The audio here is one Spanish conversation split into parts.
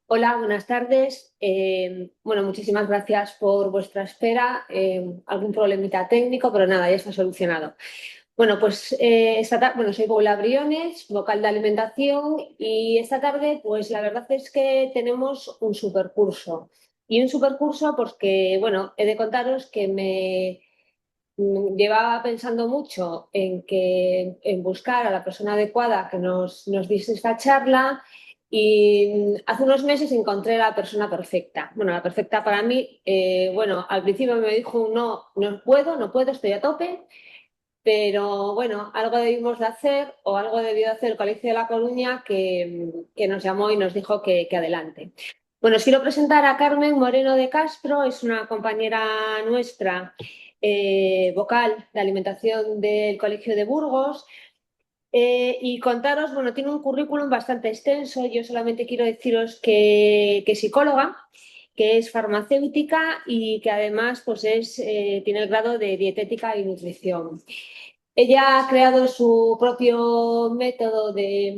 Hola, buenas tardes. Bueno, muchísimas gracias por vuestra espera. Algún problemita técnico, pero nada, ya está solucionado. Bueno, pues bueno, soy Paula Briones, vocal de alimentación, y esta tarde, pues la verdad es que tenemos un supercurso. Y un supercurso porque, bueno, he de contaros que llevaba pensando mucho en buscar a la persona adecuada que nos diese esta charla y hace unos meses encontré la persona perfecta. Bueno, la perfecta para mí, bueno, al principio me dijo un no, no puedo, estoy a tope, pero bueno, algo debimos de hacer o algo debió de hacer el Colegio de La Coruña que nos llamó y nos dijo que adelante. Bueno, os quiero presentar a Carmen Moreno de Castro, es una compañera nuestra, vocal de alimentación del Colegio de Burgos. Y contaros, bueno, tiene un currículum bastante extenso. Yo solamente quiero deciros que es psicóloga, que es farmacéutica y que además pues tiene el grado de dietética y nutrición. Ella ha creado su propio método de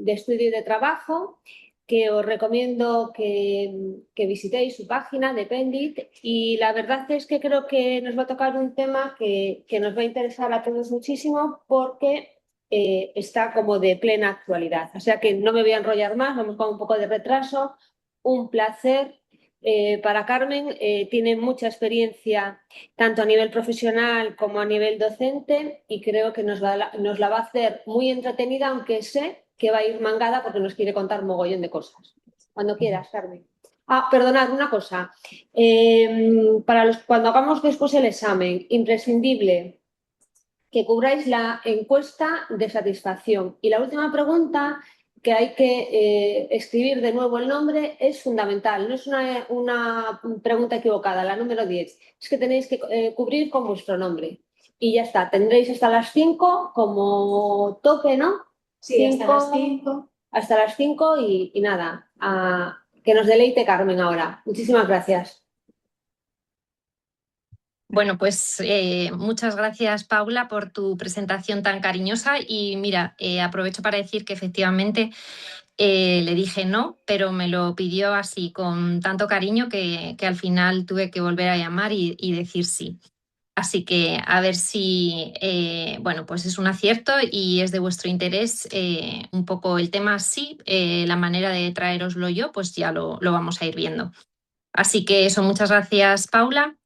estudio y de trabajo, que os recomiendo que visitéis su página de Pendit, y la verdad es que creo que nos va a tocar un tema que nos va a interesar a todos muchísimo porque está como de plena actualidad. O sea que no me voy a enrollar más, vamos con un poco de retraso. Un placer. Para Carmen, tiene mucha experiencia tanto a nivel profesional como a nivel docente, y creo que nos la va a hacer muy entretenida, aunque sé que va a ir mangada porque nos quiere contar mogollón de cosas. Cuando quieras, Carmen. Ah, perdonad, una cosa. Cuando hagamos después el examen, imprescindible que cubráis la encuesta de satisfacción. Y la última pregunta, que hay que escribir de nuevo el nombre, es fundamental. No es una pregunta equivocada, la número 10. Es que tenéis que cubrir con vuestro nombre. Y ya está, tendréis hasta las 5 como tope, ¿no? Sí, hasta las 5. Hasta las 5 y nada, que nos deleite Carmen ahora. Muchísimas gracias. Bueno, pues muchas gracias, Paula, por tu presentación tan cariñosa. Y mira, aprovecho para decir que efectivamente le dije no, pero me lo pidió así con tanto cariño que al final tuve que volver a llamar y decir sí. Así que a ver si, bueno, pues es un acierto y es de vuestro interés un poco el tema. Sí, la manera de traeroslo yo, pues ya lo vamos a ir viendo. Así que eso, muchas gracias, Paula.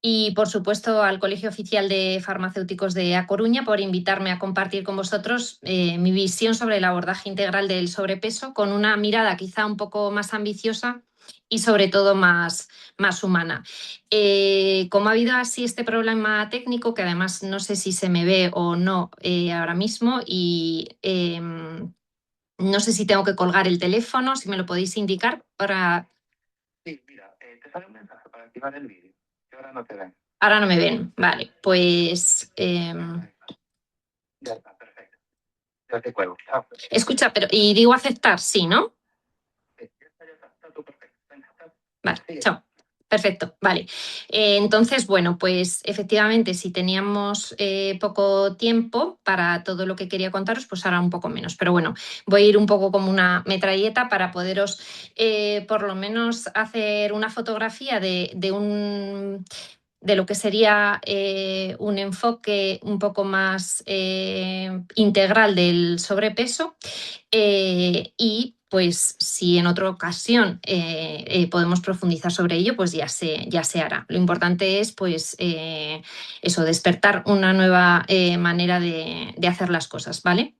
Y, por supuesto, al Colegio Oficial de Farmacéuticos de A Coruña por invitarme a compartir con vosotros mi visión sobre el abordaje integral del sobrepeso con una mirada quizá un poco más ambiciosa y, sobre todo, más humana. Como ha habido así este problema técnico, que además no sé si se me ve o no ahora mismo, y no sé si tengo que colgar el teléfono, si me lo podéis indicar para... Sí, mira, te sale un mensaje para activar el vídeo, que ahora no te ven. Ahora no me ven. Vale, pues... Ya está, perfecto. Ya te cuelgo. Chao. Escucha, pero... Y digo aceptar, sí, ¿no? Sí, ya está todo perfecto. Venga, chao. Vale, Sigue. chao. Perfecto, vale. Entonces, bueno, pues efectivamente, si teníamos poco tiempo para todo lo que quería contaros, pues ahora un poco menos. Pero bueno, voy a ir un poco como una metralleta para poderos por lo menos hacer una fotografía de lo que sería un enfoque un poco más integral del sobrepeso. Y pues si en otra ocasión podemos profundizar sobre ello, pues ya se hará. Lo importante es pues eso, despertar una nueva manera de hacer las cosas, ¿vale?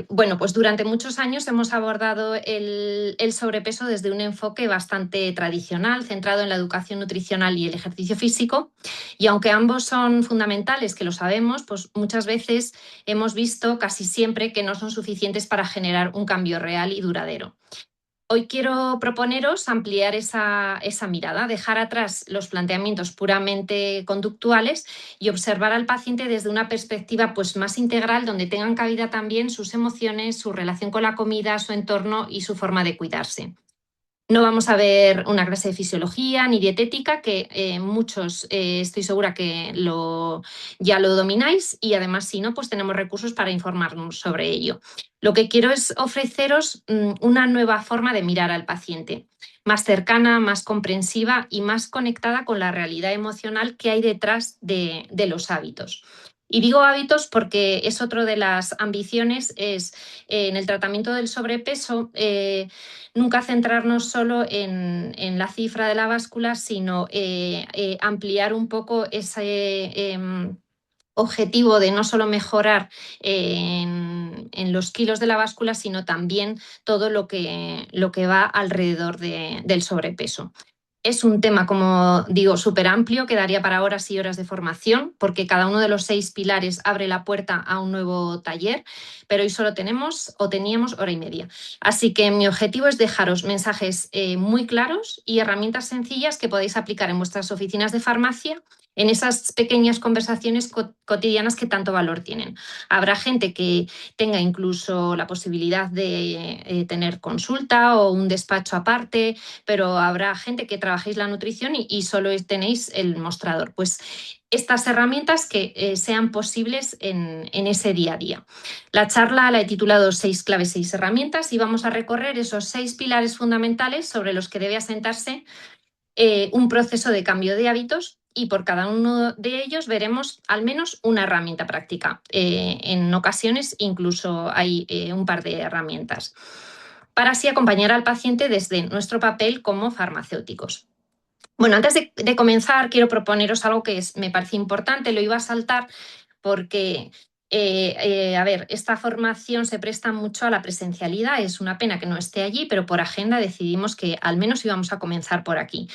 Bueno, pues durante muchos años hemos abordado el sobrepeso desde un enfoque bastante tradicional, centrado en la educación nutricional y el ejercicio físico. Y aunque ambos son fundamentales, que lo sabemos, pues muchas veces hemos visto casi siempre que no son suficientes para generar un cambio real y duradero. Hoy quiero proponeros ampliar esa mirada, dejar atrás los planteamientos puramente conductuales y observar al paciente desde una perspectiva pues, más integral, donde tengan cabida también sus emociones, su relación con la comida, su entorno y su forma de cuidarse. No vamos a ver una clase de fisiología ni dietética, que muchos estoy segura que ya lo domináis, y además si no, pues tenemos recursos para informarnos sobre ello. Lo que quiero es ofreceros una nueva forma de mirar al paciente, más cercana, más comprensiva y más conectada con la realidad emocional que hay detrás de los hábitos. Y digo hábitos porque es otro de las ambiciones, es en el tratamiento del sobrepeso, nunca centrarnos solo en la cifra de la báscula, sino ampliar un poco ese objetivo de no solo mejorar en los kilos de la báscula, sino también todo lo que va alrededor del sobrepeso. Es un tema, como digo, súper amplio, que daría para horas y horas de formación, porque cada uno de los 6 pilares abre la puerta a un nuevo taller, pero hoy solo teníamos hora y media. Así que mi objetivo es dejaros mensajes muy claros y herramientas sencillas que podéis aplicar en vuestras oficinas de farmacia, en esas pequeñas conversaciones cotidianas que tanto valor tienen. Habrá gente que tenga incluso la posibilidad de tener consulta o un despacho aparte, pero habrá gente que trabajéis la nutrición y solo tenéis el mostrador. Pues estas herramientas que sean posibles en ese día a día. La charla la he titulado 6 claves, 6 herramientas, y vamos a recorrer esos 6 pilares fundamentales sobre los que debe asentarse un proceso de cambio de hábitos, y por cada uno de ellos veremos al menos una herramienta práctica. En ocasiones incluso hay un par de herramientas, para así acompañar al paciente desde nuestro papel como farmacéuticos. Bueno, antes de comenzar, quiero proponeros algo que me parece importante. Lo iba a saltar porque, a ver, esta formación se presta mucho a la presencialidad. Es una pena que no esté allí, pero por agenda decidimos que al menos íbamos a comenzar por aquí.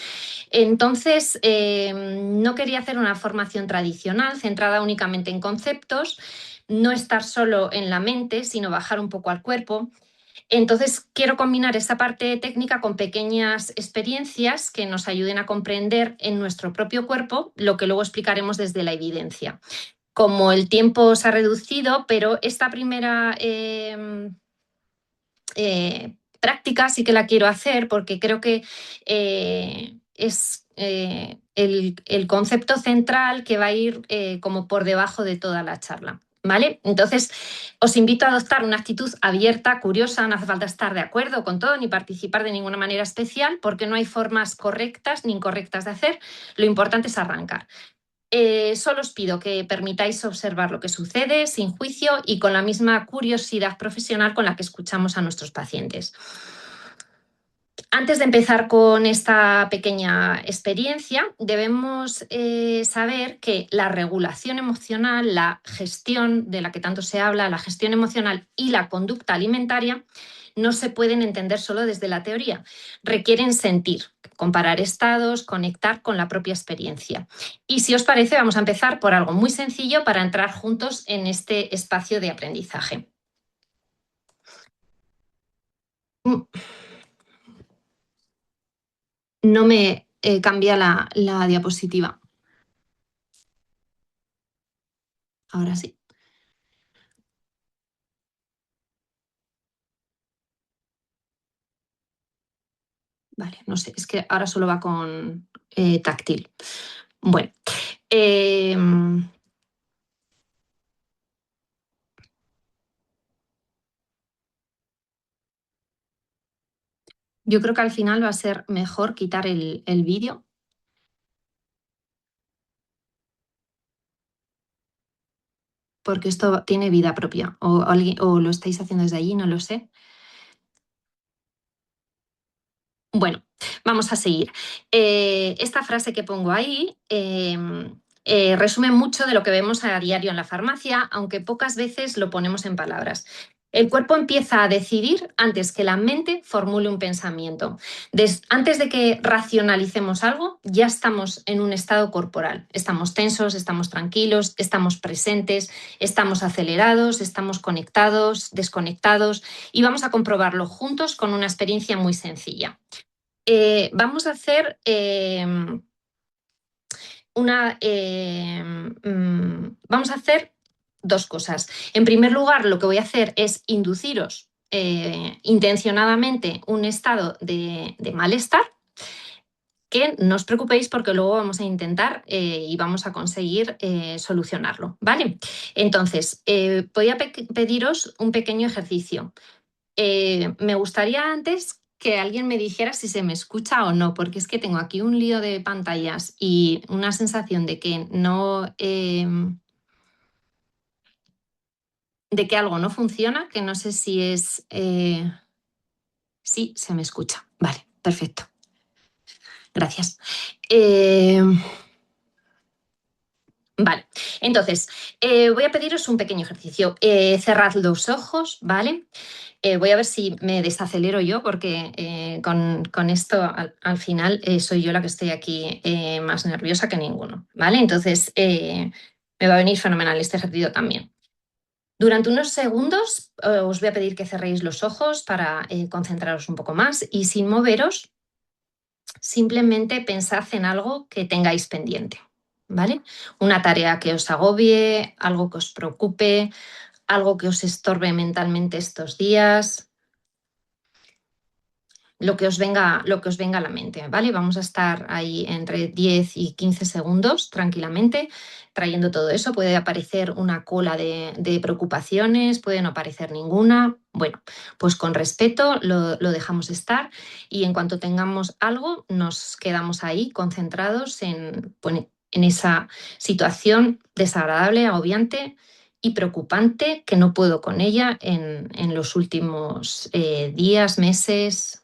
Entonces, no quería hacer una formación tradicional centrada únicamente en conceptos, no estar solo en la mente, sino bajar un poco al cuerpo. Entonces, quiero combinar esta parte técnica con pequeñas experiencias que nos ayuden a comprender en nuestro propio cuerpo lo que luego explicaremos desde la evidencia. Como el tiempo se ha reducido, pero esta primera práctica sí que la quiero hacer porque creo que es el concepto central que va a ir como por debajo de toda la charla. ¿Vale? Entonces, os invito a adoptar una actitud abierta, curiosa. No hace falta estar de acuerdo con todo ni participar de ninguna manera especial, porque no hay formas correctas ni incorrectas de hacer. Lo importante es arrancar. Solo os pido que permitáis observar lo que sucede sin juicio y con la misma curiosidad profesional con la que escuchamos a nuestros pacientes. Antes de empezar con esta pequeña experiencia, debemos saber que la regulación emocional, la gestión de la que tanto se habla, la gestión emocional y la conducta alimentaria, no se pueden entender solo desde la teoría. Requieren sentir, comparar estados, conectar con la propia experiencia. Y si os parece, vamos a empezar por algo muy sencillo para entrar juntos en este espacio de aprendizaje. No me cambia la diapositiva. Ahora sí. Vale, no sé, es que ahora solo va con táctil. Bueno, yo creo que al final va a ser mejor quitar el vídeo. Porque esto tiene vida propia. O lo estáis haciendo desde allí, no lo sé. Bueno, vamos a seguir. Esta frase que pongo ahí resume mucho de lo que vemos a diario en la farmacia, aunque pocas veces lo ponemos en palabras. El cuerpo empieza a decidir antes que la mente formule un pensamiento. Antes de que racionalicemos algo, ya estamos en un estado corporal. Estamos tensos, estamos tranquilos, estamos presentes, estamos acelerados, estamos conectados, desconectados, y vamos a comprobarlo juntos con una experiencia muy sencilla. Vamos a hacer vamos a hacer 2 cosas. En primer lugar, lo que voy a hacer es induciros intencionadamente un estado de malestar, que no os preocupéis porque luego vamos a intentar y vamos a conseguir solucionarlo, ¿vale? Entonces, voy a pediros un pequeño ejercicio. Me gustaría antes que alguien me dijera si se me escucha o no, porque es que tengo aquí un lío de pantallas y una sensación de que no, de que algo no funciona, que no sé si es... sí, se me escucha. Vale, perfecto. Gracias. Vale, entonces voy a pediros un pequeño ejercicio. Cerrad los ojos, ¿vale? Voy a ver si me desacelero yo, porque con esto al final soy yo la que estoy aquí más nerviosa que ninguno, ¿vale? Entonces me va a venir fenomenal este ejercicio también. Durante unos segundos os voy a pedir que cerréis los ojos para concentraros un poco más y sin moveros, simplemente pensad en algo que tengáis pendiente, ¿vale? Una tarea que os agobie, algo que os preocupe, algo que os estorbe mentalmente estos días, lo que os venga a la mente, ¿vale? Vamos a estar ahí entre 10 y 15 segundos tranquilamente trayendo todo eso. Puede aparecer una cola de preocupaciones, puede no aparecer ninguna. Bueno, pues con respeto lo dejamos estar y en cuanto tengamos algo nos quedamos ahí concentrados en esa situación desagradable, agobiante y preocupante que no puedo con ella en los últimos días, meses.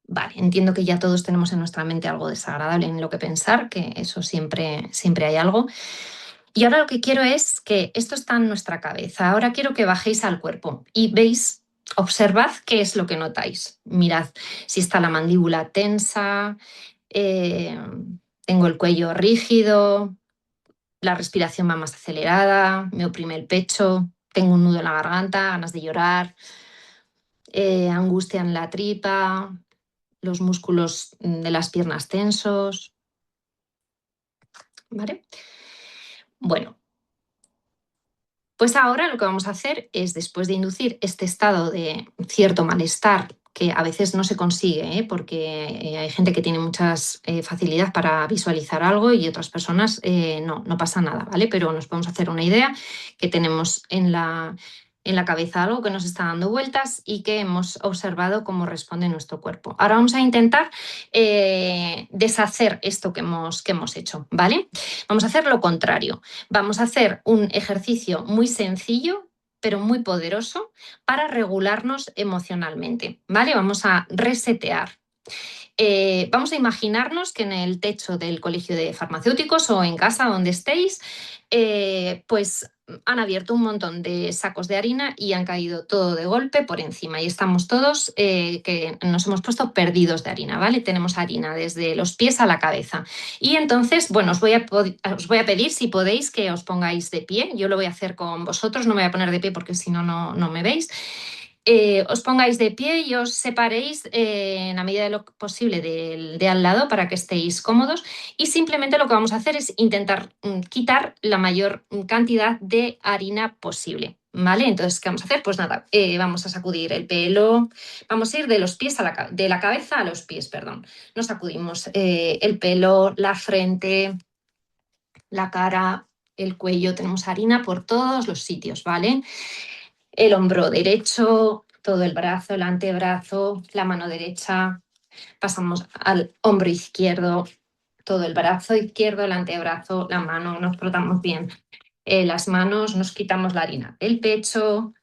Vale, entiendo que ya todos tenemos en nuestra mente algo desagradable en lo que pensar, que eso siempre, siempre hay algo. Y ahora lo que quiero es que esto está en nuestra cabeza. Ahora quiero que bajéis al cuerpo y veis, observad qué es lo que notáis. Mirad si está la mandíbula tensa, eh, tengo el cuello rígido, la respiración va más acelerada, me oprime el pecho, tengo un nudo en la garganta, ganas de llorar, angustia en la tripa, los músculos de las piernas tensos, ¿vale? Bueno, pues ahora lo que vamos a hacer es, después de inducir este estado de cierto malestar, que a veces no se consigue, porque hay gente que tiene mucha facilidad para visualizar algo y otras personas no pasa nada, ¿vale? Pero nos podemos hacer una idea que tenemos en la cabeza algo que nos está dando vueltas y que hemos observado cómo responde nuestro cuerpo. Ahora vamos a intentar deshacer esto que hemos hecho, ¿vale? Vamos a hacer lo contrario. Vamos a hacer un ejercicio muy sencillo, pero muy poderoso para regularnos emocionalmente, ¿vale? Vamos a resetear. Vamos a imaginarnos que en el techo del colegio de farmacéuticos o en casa donde estéis, pues han abierto un montón de sacos de harina y han caído todo de golpe por encima y estamos todos que nos hemos puesto perdidos de harina, ¿vale? Tenemos harina desde los pies a la cabeza. Y entonces, bueno, os voy a pedir si podéis que os pongáis de pie. Yo lo voy a hacer con vosotros, no me voy a poner de pie porque si no, no me veis. Os pongáis de pie y os separéis en la medida de lo posible de al lado para que estéis cómodos y simplemente lo que vamos a hacer es intentar quitar la mayor cantidad de harina posible, ¿vale? Entonces, ¿qué vamos a hacer? Pues nada, vamos a sacudir el pelo, vamos a ir de los pies de la cabeza a los pies, perdón. Nos sacudimos el pelo, la frente, la cara, el cuello, tenemos harina por todos los sitios, ¿vale? El hombro derecho, todo el brazo, el antebrazo, la mano derecha, pasamos al hombro izquierdo, todo el brazo izquierdo, el antebrazo, la mano, nos frotamos bien las manos, nos quitamos la harina del pecho,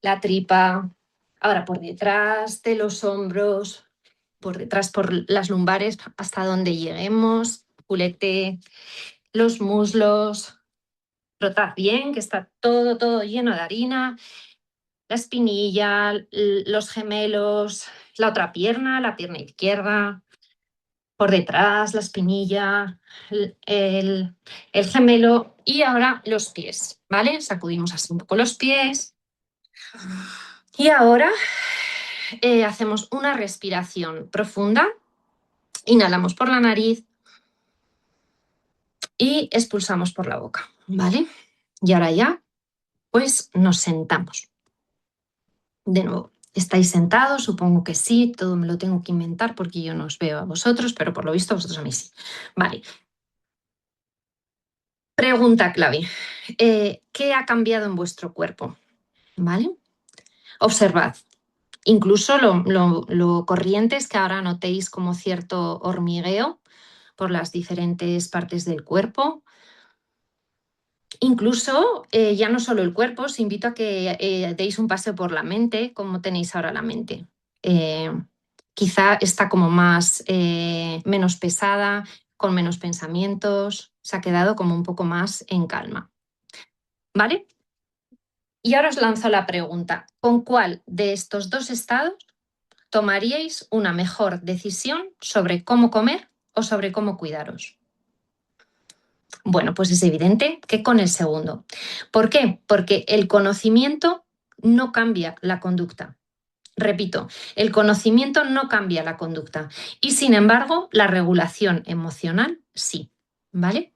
la tripa, ahora por detrás de los hombros, por detrás por las lumbares hasta donde lleguemos, culete, los muslos, frotad bien, que está todo lleno de harina, la espinilla, los gemelos, la otra pierna, la pierna izquierda, por detrás, la espinilla, el gemelo y ahora los pies, ¿vale? Sacudimos así un poco los pies. Y ahora hacemos una respiración profunda. Inhalamos por la nariz, y expulsamos por la boca, ¿vale? Y ahora ya, pues nos sentamos. De nuevo, ¿estáis sentados? Supongo que sí, todo me lo tengo que inventar porque yo no os veo a vosotros, pero por lo visto vosotros a mí sí. Vale. Pregunta clave. ¿Qué ha cambiado en vuestro cuerpo? ¿Vale? Observad. Incluso lo corriente es que ahora notéis como cierto hormigueo por las diferentes partes del cuerpo. Incluso ya no solo el cuerpo, os invito a que deis un paseo por la mente, como tenéis ahora la mente. Quizá está como menos pesada, con menos pensamientos, se ha quedado como un poco más en calma. ¿Vale? Y ahora os lanzo la pregunta, ¿con cuál de estos dos estados tomaríais una mejor decisión sobre cómo comer o sobre cómo cuidaros? Bueno, pues es evidente que con el segundo. ¿Por qué? Porque el conocimiento no cambia la conducta. Repito, el conocimiento no cambia la conducta y, sin embargo, la regulación emocional sí. ¿Vale?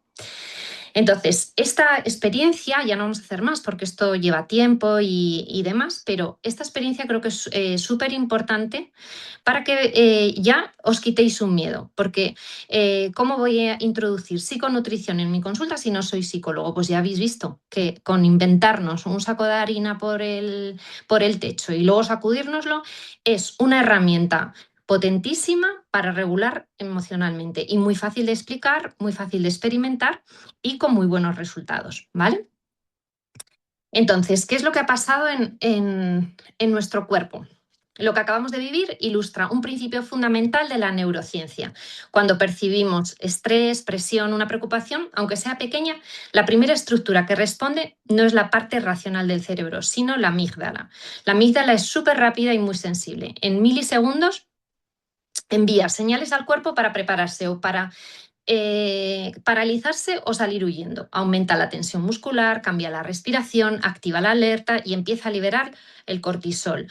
Entonces, esta experiencia, ya no vamos a hacer más porque esto lleva tiempo y demás, pero esta experiencia creo que es súper importante para que ya os quitéis un miedo, porque ¿cómo voy a introducir psiconutrición en mi consulta si no soy psicólogo? Pues ya habéis visto que con inventarnos un saco de harina por el techo y luego sacudírnoslo es una herramienta potentísima para regular emocionalmente y muy fácil de explicar, muy fácil de experimentar y con muy buenos resultados, ¿vale? Entonces, ¿qué es lo que ha pasado en nuestro cuerpo? Lo que acabamos de vivir ilustra un principio fundamental de la neurociencia. Cuando percibimos estrés, presión, una preocupación, aunque sea pequeña, la primera estructura que responde no es la parte racional del cerebro, sino la amígdala. La amígdala es súper rápida y muy sensible. En milisegundos envía señales al cuerpo para prepararse o para paralizarse o salir huyendo. Aumenta la tensión muscular, cambia la respiración, activa la alerta y empieza a liberar el cortisol.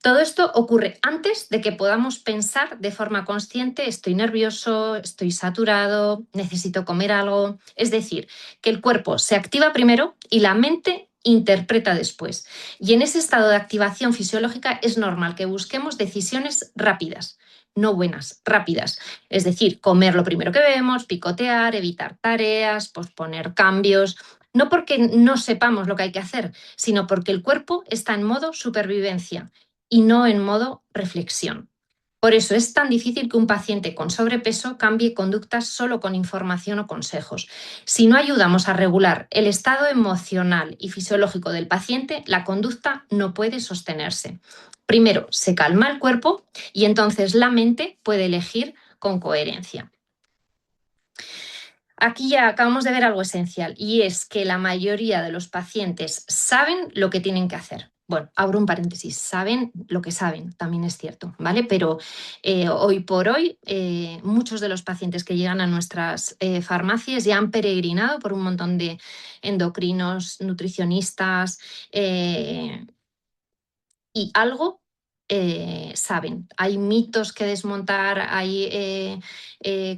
Todo esto ocurre antes de que podamos pensar de forma consciente: estoy nervioso, estoy saturado, necesito comer algo. Es decir, que el cuerpo se activa primero y la mente interpreta después. Y en ese estado de activación fisiológica es normal que busquemos decisiones rápidas, no buenas, rápidas. Es decir, comer lo primero que vemos, picotear, evitar tareas, posponer cambios. No porque no sepamos lo que hay que hacer, sino porque el cuerpo está en modo supervivencia y no en modo reflexión. Por eso es tan difícil que un paciente con sobrepeso cambie conductas solo con información o consejos. Si no ayudamos a regular el estado emocional y fisiológico del paciente, la conducta no puede sostenerse. Primero, se calma el cuerpo y entonces la mente puede elegir con coherencia. Aquí ya acabamos de ver algo esencial y es que la mayoría de los pacientes saben lo que tienen que hacer. Bueno, abro un paréntesis, saben lo que saben, también es cierto, ¿vale? Pero hoy por hoy muchos de los pacientes que llegan a nuestras farmacias ya han peregrinado por un montón de endocrinos, nutricionistas y algo saben. Hay mitos que desmontar, hay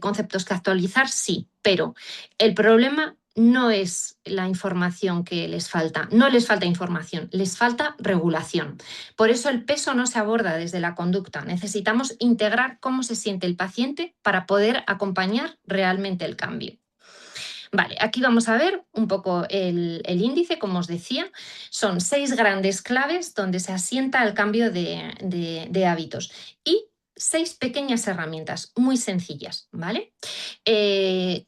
conceptos que actualizar, sí, pero el problema no es la información que les falta, no les falta información, les falta regulación. Por eso el peso no se aborda desde la conducta. Necesitamos integrar cómo se siente el paciente para poder acompañar realmente el cambio. Vale, aquí vamos a ver un poco el índice, como os decía. Son 6 grandes claves donde se asienta el cambio de hábitos y 6 pequeñas herramientas muy sencillas, ¿vale?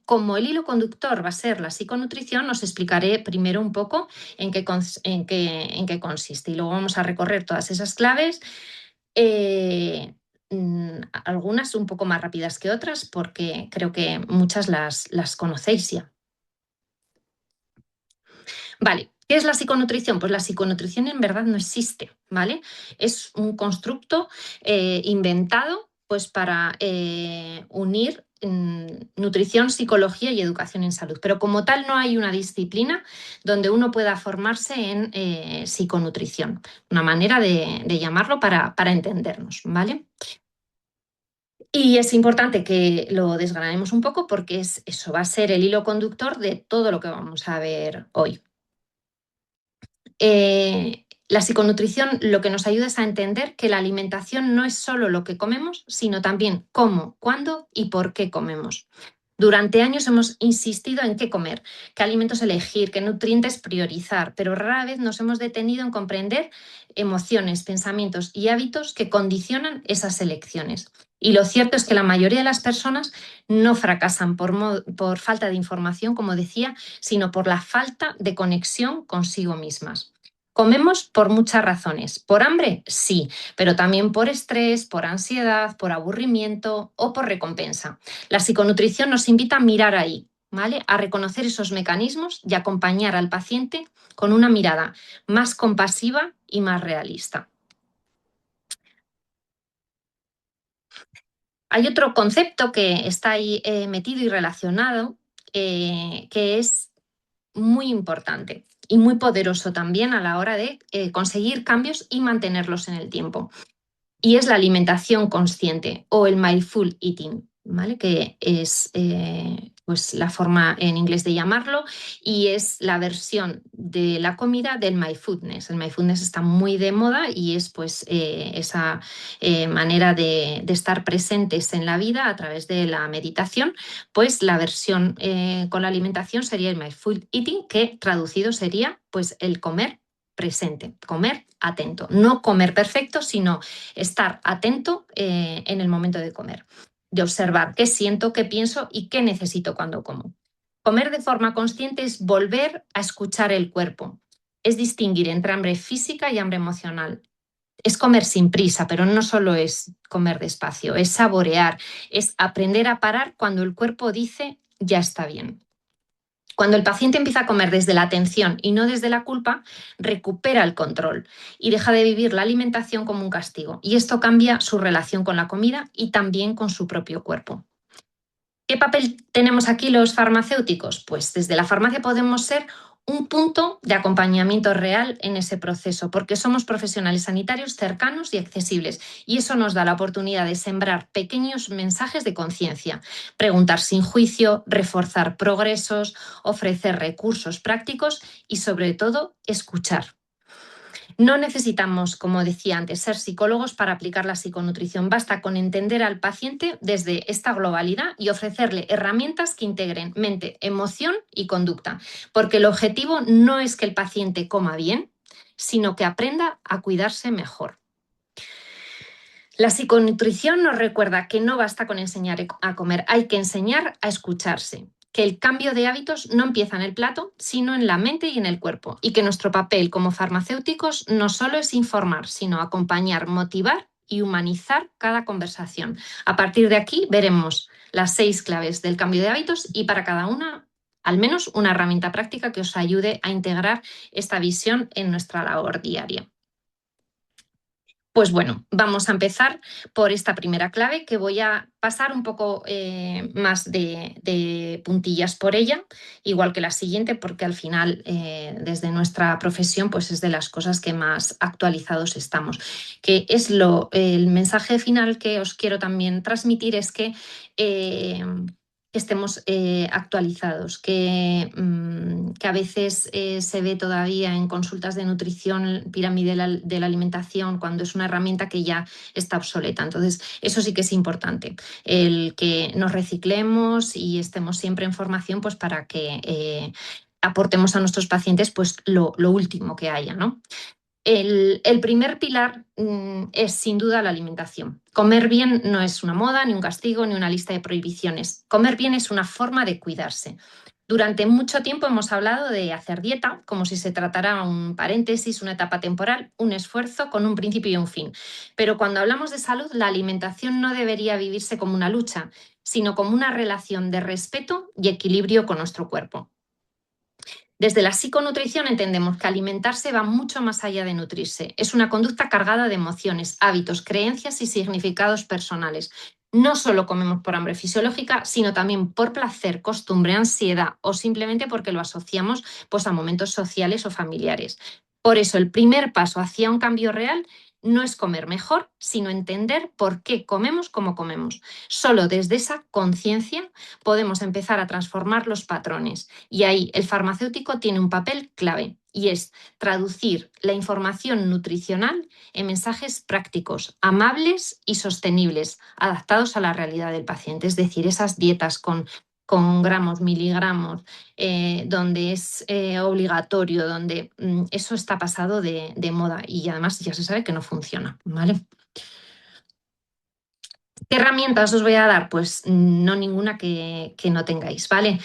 Como el hilo conductor va a ser la psiconutrición, os explicaré primero un poco en qué consiste y luego vamos a recorrer todas esas claves. Algunas un poco más rápidas que otras porque creo que muchas las conocéis ya. Vale, ¿qué es la psiconutrición? Pues la psiconutrición en verdad no existe, ¿vale? Es un constructo inventado pues para unir nutrición, psicología y educación en salud. Pero como tal no hay una disciplina donde uno pueda formarse en psiconutrición. Una manera de llamarlo para entendernos, ¿vale? Y es importante que lo desgranemos un poco porque eso va a ser el hilo conductor de todo lo que vamos a ver hoy. La psiconutrición lo que nos ayuda es a entender que la alimentación no es solo lo que comemos, sino también cómo, cuándo y por qué comemos. Durante años hemos insistido en qué comer, qué alimentos elegir, qué nutrientes priorizar, pero rara vez nos hemos detenido en comprender emociones, pensamientos y hábitos que condicionan esas elecciones. Y lo cierto es que la mayoría de las personas no fracasan por falta de información, como decía, sino por la falta de conexión consigo mismas. Comemos por muchas razones. Por hambre, sí, pero también por estrés, por ansiedad, por aburrimiento o por recompensa. La psiconutrición nos invita a mirar ahí, ¿vale? A reconocer esos mecanismos y acompañar al paciente con una mirada más compasiva y más realista. Hay otro concepto que está ahí metido y relacionado, que es muy importante y muy poderoso también a la hora de conseguir cambios y mantenerlos en el tiempo. Y es la alimentación consciente o el mindful eating, ¿vale? Que es pues la forma en inglés de llamarlo y es la versión de la comida del mindfulness. El mindfulness está muy de moda y es pues esa manera de estar presentes en la vida a través de la meditación. Pues la versión con la alimentación sería el mindful eating, que traducido sería pues el comer presente, comer atento, no comer perfecto, sino estar atento en el momento de comer, de observar qué siento, qué pienso y qué necesito cuando como. Comer de forma consciente es volver a escuchar el cuerpo, es distinguir entre hambre física y hambre emocional. Es comer sin prisa, pero no solo es comer despacio, es saborear, es aprender a parar cuando el cuerpo dice ya está bien. Cuando el paciente empieza a comer desde la atención y no desde la culpa, recupera el control y deja de vivir la alimentación como un castigo. Y esto cambia su relación con la comida y también con su propio cuerpo. ¿Qué papel tenemos aquí los farmacéuticos? Pues desde la farmacia podemos ser un punto de acompañamiento real en ese proceso, porque somos profesionales sanitarios cercanos y accesibles, y eso nos da la oportunidad de sembrar pequeños mensajes de conciencia, preguntar sin juicio, reforzar progresos, ofrecer recursos prácticos y, sobre todo, escuchar. No necesitamos, como decía antes, ser psicólogos para aplicar la psiconutrición. Basta con entender al paciente desde esta globalidad y ofrecerle herramientas que integren mente, emoción y conducta. Porque el objetivo no es que el paciente coma bien, sino que aprenda a cuidarse mejor. La psiconutrición nos recuerda que no basta con enseñar a comer, hay que enseñar a escucharse. Que el cambio de hábitos no empieza en el plato, sino en la mente y en el cuerpo. Y que nuestro papel como farmacéuticos no solo es informar, sino acompañar, motivar y humanizar cada conversación. A partir de aquí veremos las 6 claves del cambio de hábitos y para cada una, al menos una herramienta práctica que os ayude a integrar esta visión en nuestra labor diaria. Pues bueno, vamos a empezar por esta primera clave, que voy a pasar un poco más de puntillas por ella, igual que la siguiente, porque al final desde nuestra profesión pues es de las cosas que más actualizados estamos. Que es el mensaje final que os quiero también transmitir es que estemos actualizados, que a veces se ve todavía en consultas de nutrición pirámide de la alimentación cuando es una herramienta que ya está obsoleta. Entonces, eso sí que es importante, el que nos reciclemos y estemos siempre en formación pues, para que aportemos a nuestros pacientes pues, lo último que haya, ¿no? El primer pilar es sin duda la alimentación. Comer bien no es una moda, ni un castigo, ni una lista de prohibiciones. Comer bien es una forma de cuidarse. Durante mucho tiempo hemos hablado de hacer dieta como si se tratara un paréntesis, una etapa temporal, un esfuerzo con un principio y un fin. Pero cuando hablamos de salud, la alimentación no debería vivirse como una lucha, sino como una relación de respeto y equilibrio con nuestro cuerpo. Desde la psiconutrición entendemos que alimentarse va mucho más allá de nutrirse. Es una conducta cargada de emociones, hábitos, creencias y significados personales. No solo comemos por hambre fisiológica, sino también por placer, costumbre, ansiedad o simplemente porque lo asociamos pues, a momentos sociales o familiares. Por eso, el primer paso hacia un cambio real no es comer mejor, sino entender por qué comemos como comemos. Solo desde esa conciencia podemos empezar a transformar los patrones. Y ahí el farmacéutico tiene un papel clave y es traducir la información nutricional en mensajes prácticos, amables y sostenibles, adaptados a la realidad del paciente. Es decir, esas dietas con gramos, miligramos, donde es obligatorio, donde eso está pasado de moda y además ya se sabe que no funciona, ¿vale? ¿Qué herramientas os voy a dar? Pues no ninguna que no tengáis, ¿vale?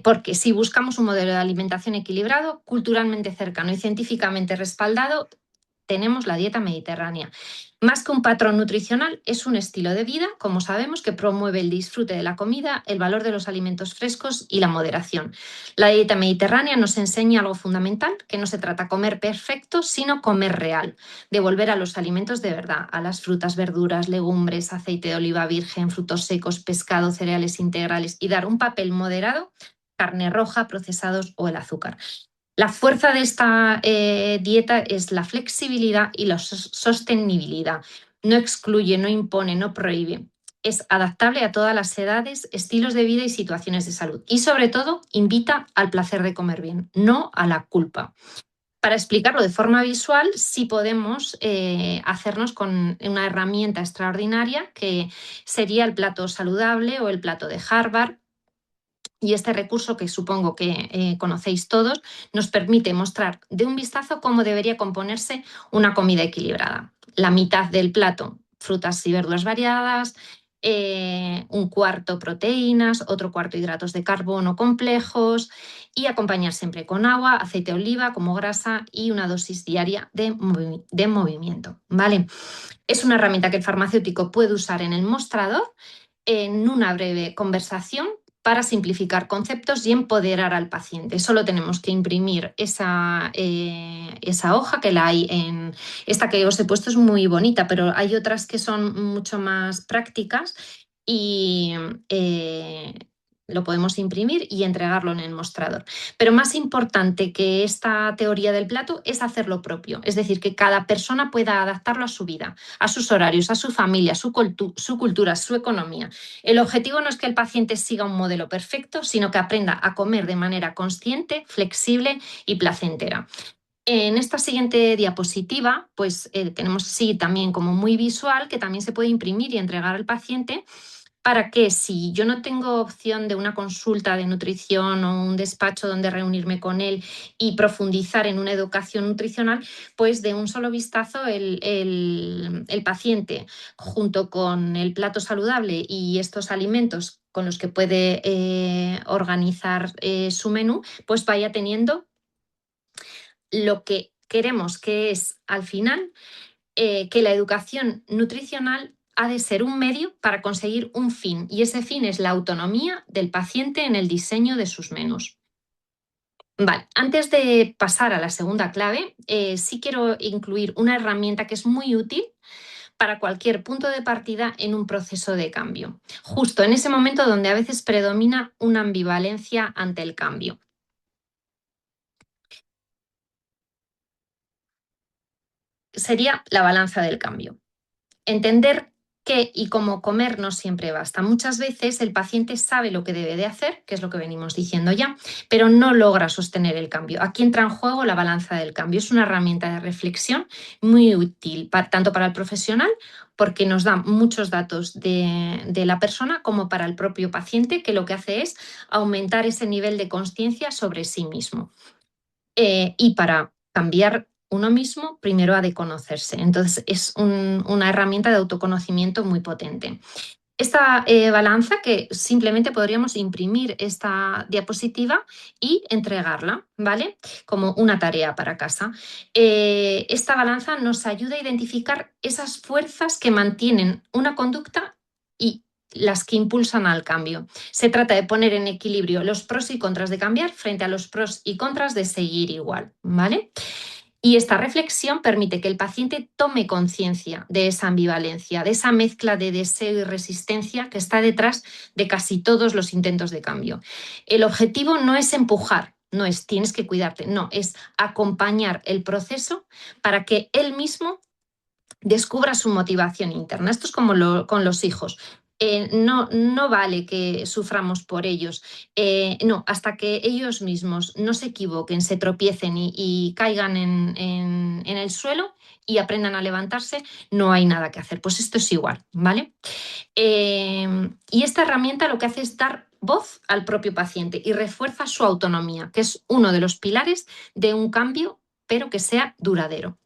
Porque si buscamos un modelo de alimentación equilibrado, culturalmente cercano y científicamente respaldado, tenemos la dieta mediterránea. Más que un patrón nutricional, es un estilo de vida, como sabemos, que promueve el disfrute de la comida, el valor de los alimentos frescos y la moderación. La dieta mediterránea nos enseña algo fundamental, que no se trata de comer perfecto, sino comer real, de volver a los alimentos de verdad, a las frutas, verduras, legumbres, aceite de oliva virgen, frutos secos, pescado, cereales integrales y dar un papel moderado, carne roja, procesados o el azúcar. La fuerza de esta dieta es la flexibilidad y la sostenibilidad. No excluye, no impone, no prohíbe. Es adaptable a todas las edades, estilos de vida y situaciones de salud. Y sobre todo, invita al placer de comer bien, no a la culpa. Para explicarlo de forma visual, sí podemos hacernos con una herramienta extraordinaria que sería el plato saludable o el plato de Harvard. Y este recurso, que supongo que conocéis todos, nos permite mostrar de un vistazo cómo debería componerse una comida equilibrada. La mitad del plato, frutas y verduras variadas, un cuarto proteínas, otro cuarto hidratos de carbono complejos y acompañar siempre con agua, aceite de oliva como grasa y una dosis diaria de movimiento. ¿Vale? Es una herramienta que el farmacéutico puede usar en el mostrador en una breve conversación para simplificar conceptos y empoderar al paciente. Solo tenemos que imprimir esa hoja, que la hay en... Esta que os he puesto es muy bonita, pero hay otras que son mucho más prácticas y lo podemos imprimir y entregarlo en el mostrador. Pero más importante que esta teoría del plato es hacerlo propio, es decir, que cada persona pueda adaptarlo a su vida, a sus horarios, a su familia, su cultura, su economía. El objetivo no es que el paciente siga un modelo perfecto, sino que aprenda a comer de manera consciente, flexible y placentera. En esta siguiente diapositiva, pues tenemos así también como muy visual, que también se puede imprimir y entregar al paciente, para que si yo no tengo opción de una consulta de nutrición o un despacho donde reunirme con él y profundizar en una educación nutricional, pues de un solo vistazo el paciente, junto con el plato saludable y estos alimentos con los que puede organizar su menú, pues vaya teniendo lo que queremos, que es al final que la educación nutricional ha de ser un medio para conseguir un fin, y ese fin es la autonomía del paciente en el diseño de sus menús. Vale, antes de pasar a la segunda clave, sí quiero incluir una herramienta que es muy útil para cualquier punto de partida en un proceso de cambio, justo en ese momento donde a veces predomina una ambivalencia ante el cambio. Sería la balanza del cambio. Entender qué y cómo comer no siempre basta. Muchas veces el paciente sabe lo que debe de hacer, que es lo que venimos diciendo ya, pero no logra sostener el cambio. Aquí entra en juego la balanza del cambio. Es una herramienta de reflexión muy útil, tanto para el profesional, porque nos da muchos datos de la persona, como para el propio paciente, que lo que hace es aumentar ese nivel de conciencia sobre sí mismo. Y para cambiar uno mismo, primero ha de conocerse. Entonces, es una herramienta de autoconocimiento muy potente. Esta balanza, que simplemente podríamos imprimir esta diapositiva y entregarla, ¿vale? Como una tarea para casa. Esta balanza nos ayuda a identificar esas fuerzas que mantienen una conducta y las que impulsan al cambio. Se trata de poner en equilibrio los pros y contras de cambiar frente a los pros y contras de seguir igual, ¿vale? Y esta reflexión permite que el paciente tome conciencia de esa ambivalencia, de esa mezcla de deseo y resistencia que está detrás de casi todos los intentos de cambio. El objetivo no es empujar, no es tienes que cuidarte, no, es acompañar el proceso para que él mismo descubra su motivación interna. Esto es como con los hijos. No vale que suframos por ellos. No, hasta que ellos mismos no se equivoquen, se tropiecen y caigan en el suelo y aprendan a levantarse, no hay nada que hacer. Pues esto es igual, ¿vale? Y esta herramienta lo que hace es dar voz al propio paciente y refuerza su autonomía, que es uno de los pilares de un cambio, pero que sea duradero.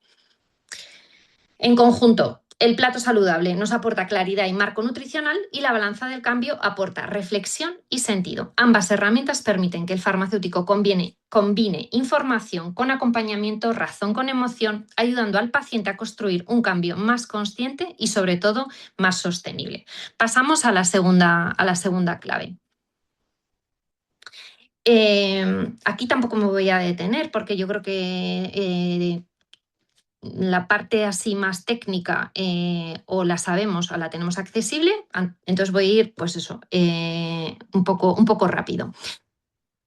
En conjunto, el plato saludable nos aporta claridad y marco nutricional y la balanza del cambio aporta reflexión y sentido. Ambas herramientas permiten que el farmacéutico combine información con acompañamiento, razón con emoción, ayudando al paciente a construir un cambio más consciente y, sobre todo, más sostenible. Pasamos a la segunda clave. Aquí tampoco me voy a detener porque yo creo que la parte así más técnica o la sabemos o la tenemos accesible, entonces voy a ir, pues eso, un poco rápido.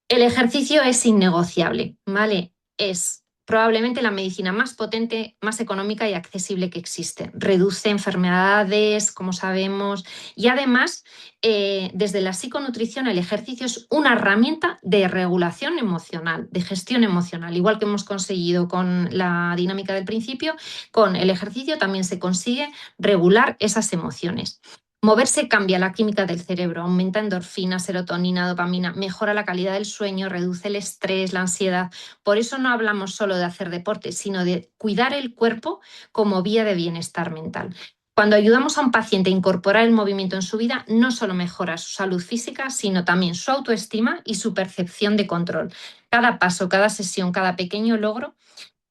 El ejercicio es innegociable, ¿vale? Es probablemente la medicina más potente, más económica y accesible que existe. Reduce enfermedades, como sabemos, y además, desde la psiconutrición, el ejercicio es una herramienta de regulación emocional, de gestión emocional. Igual que hemos conseguido con la dinámica del principio, con el ejercicio también se consigue regular esas emociones. Moverse cambia la química del cerebro, aumenta endorfina, serotonina, dopamina, mejora la calidad del sueño, reduce el estrés, la ansiedad. Por eso no hablamos solo de hacer deporte, sino de cuidar el cuerpo como vía de bienestar mental. Cuando ayudamos a un paciente a incorporar el movimiento en su vida, no solo mejora su salud física, sino también su autoestima y su percepción de control. Cada paso, cada sesión, cada pequeño logro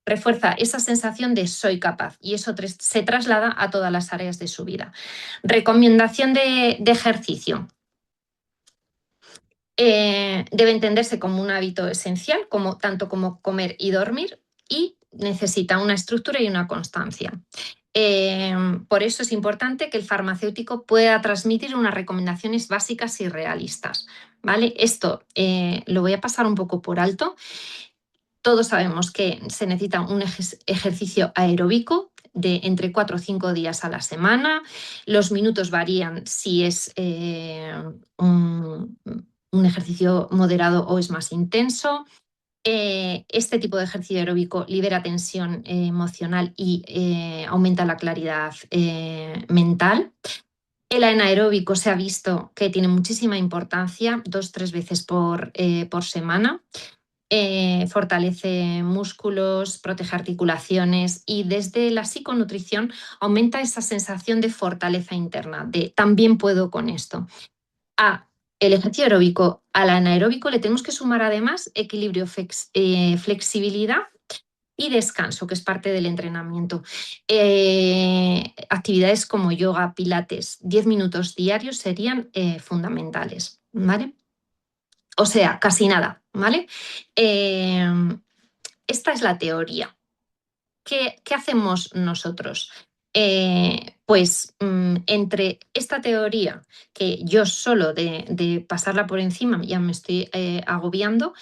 refuerza esa sensación de soy capaz y eso se traslada a todas las áreas de su vida. Recomendación de ejercicio. Debe entenderse como un hábito esencial, tanto como comer y dormir, y necesita una estructura y una constancia. Por eso es importante que el farmacéutico pueda transmitir unas recomendaciones básicas y realistas, ¿vale? Esto lo voy a pasar un poco por alto. Todos sabemos que se necesita un ejercicio aeróbico de entre 4 o 5 días a la semana. Los minutos varían si es un ejercicio moderado o es más intenso. Este tipo de ejercicio aeróbico libera tensión emocional y aumenta la claridad mental. El anaeróbico se ha visto que tiene muchísima importancia, 2-3 veces por semana. Fortalece músculos, protege articulaciones y desde la psiconutrición aumenta esa sensación de fortaleza interna, de también puedo con esto. El ejercicio aeróbico, al anaeróbico le tenemos que sumar además equilibrio, flexibilidad y descanso, que es parte del entrenamiento. Actividades como yoga, pilates, 10 minutos diarios serían fundamentales, ¿vale? O sea, casi nada, ¿vale? Esta es la teoría. ¿Qué hacemos nosotros? Pues entre esta teoría, que yo solo de pasarla por encima ya me estoy agobiando,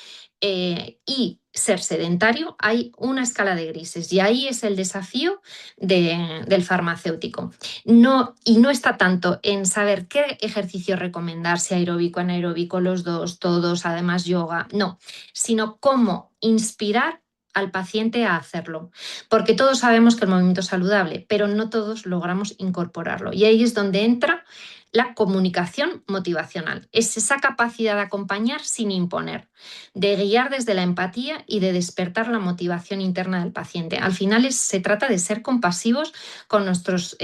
y ser sedentario, hay una escala de grises y ahí es el desafío del farmacéutico. Y no está tanto en saber qué ejercicio recomendar, si aeróbico, anaeróbico, los dos, todos, además yoga, no, sino cómo inspirar al paciente a hacerlo. Porque todos sabemos que el movimiento es saludable, pero no todos logramos incorporarlo. Y ahí es donde entra la comunicación motivacional. Es esa capacidad de acompañar sin imponer, de guiar desde la empatía y de despertar la motivación interna del paciente. Al final se trata de ser compasivos con nuestros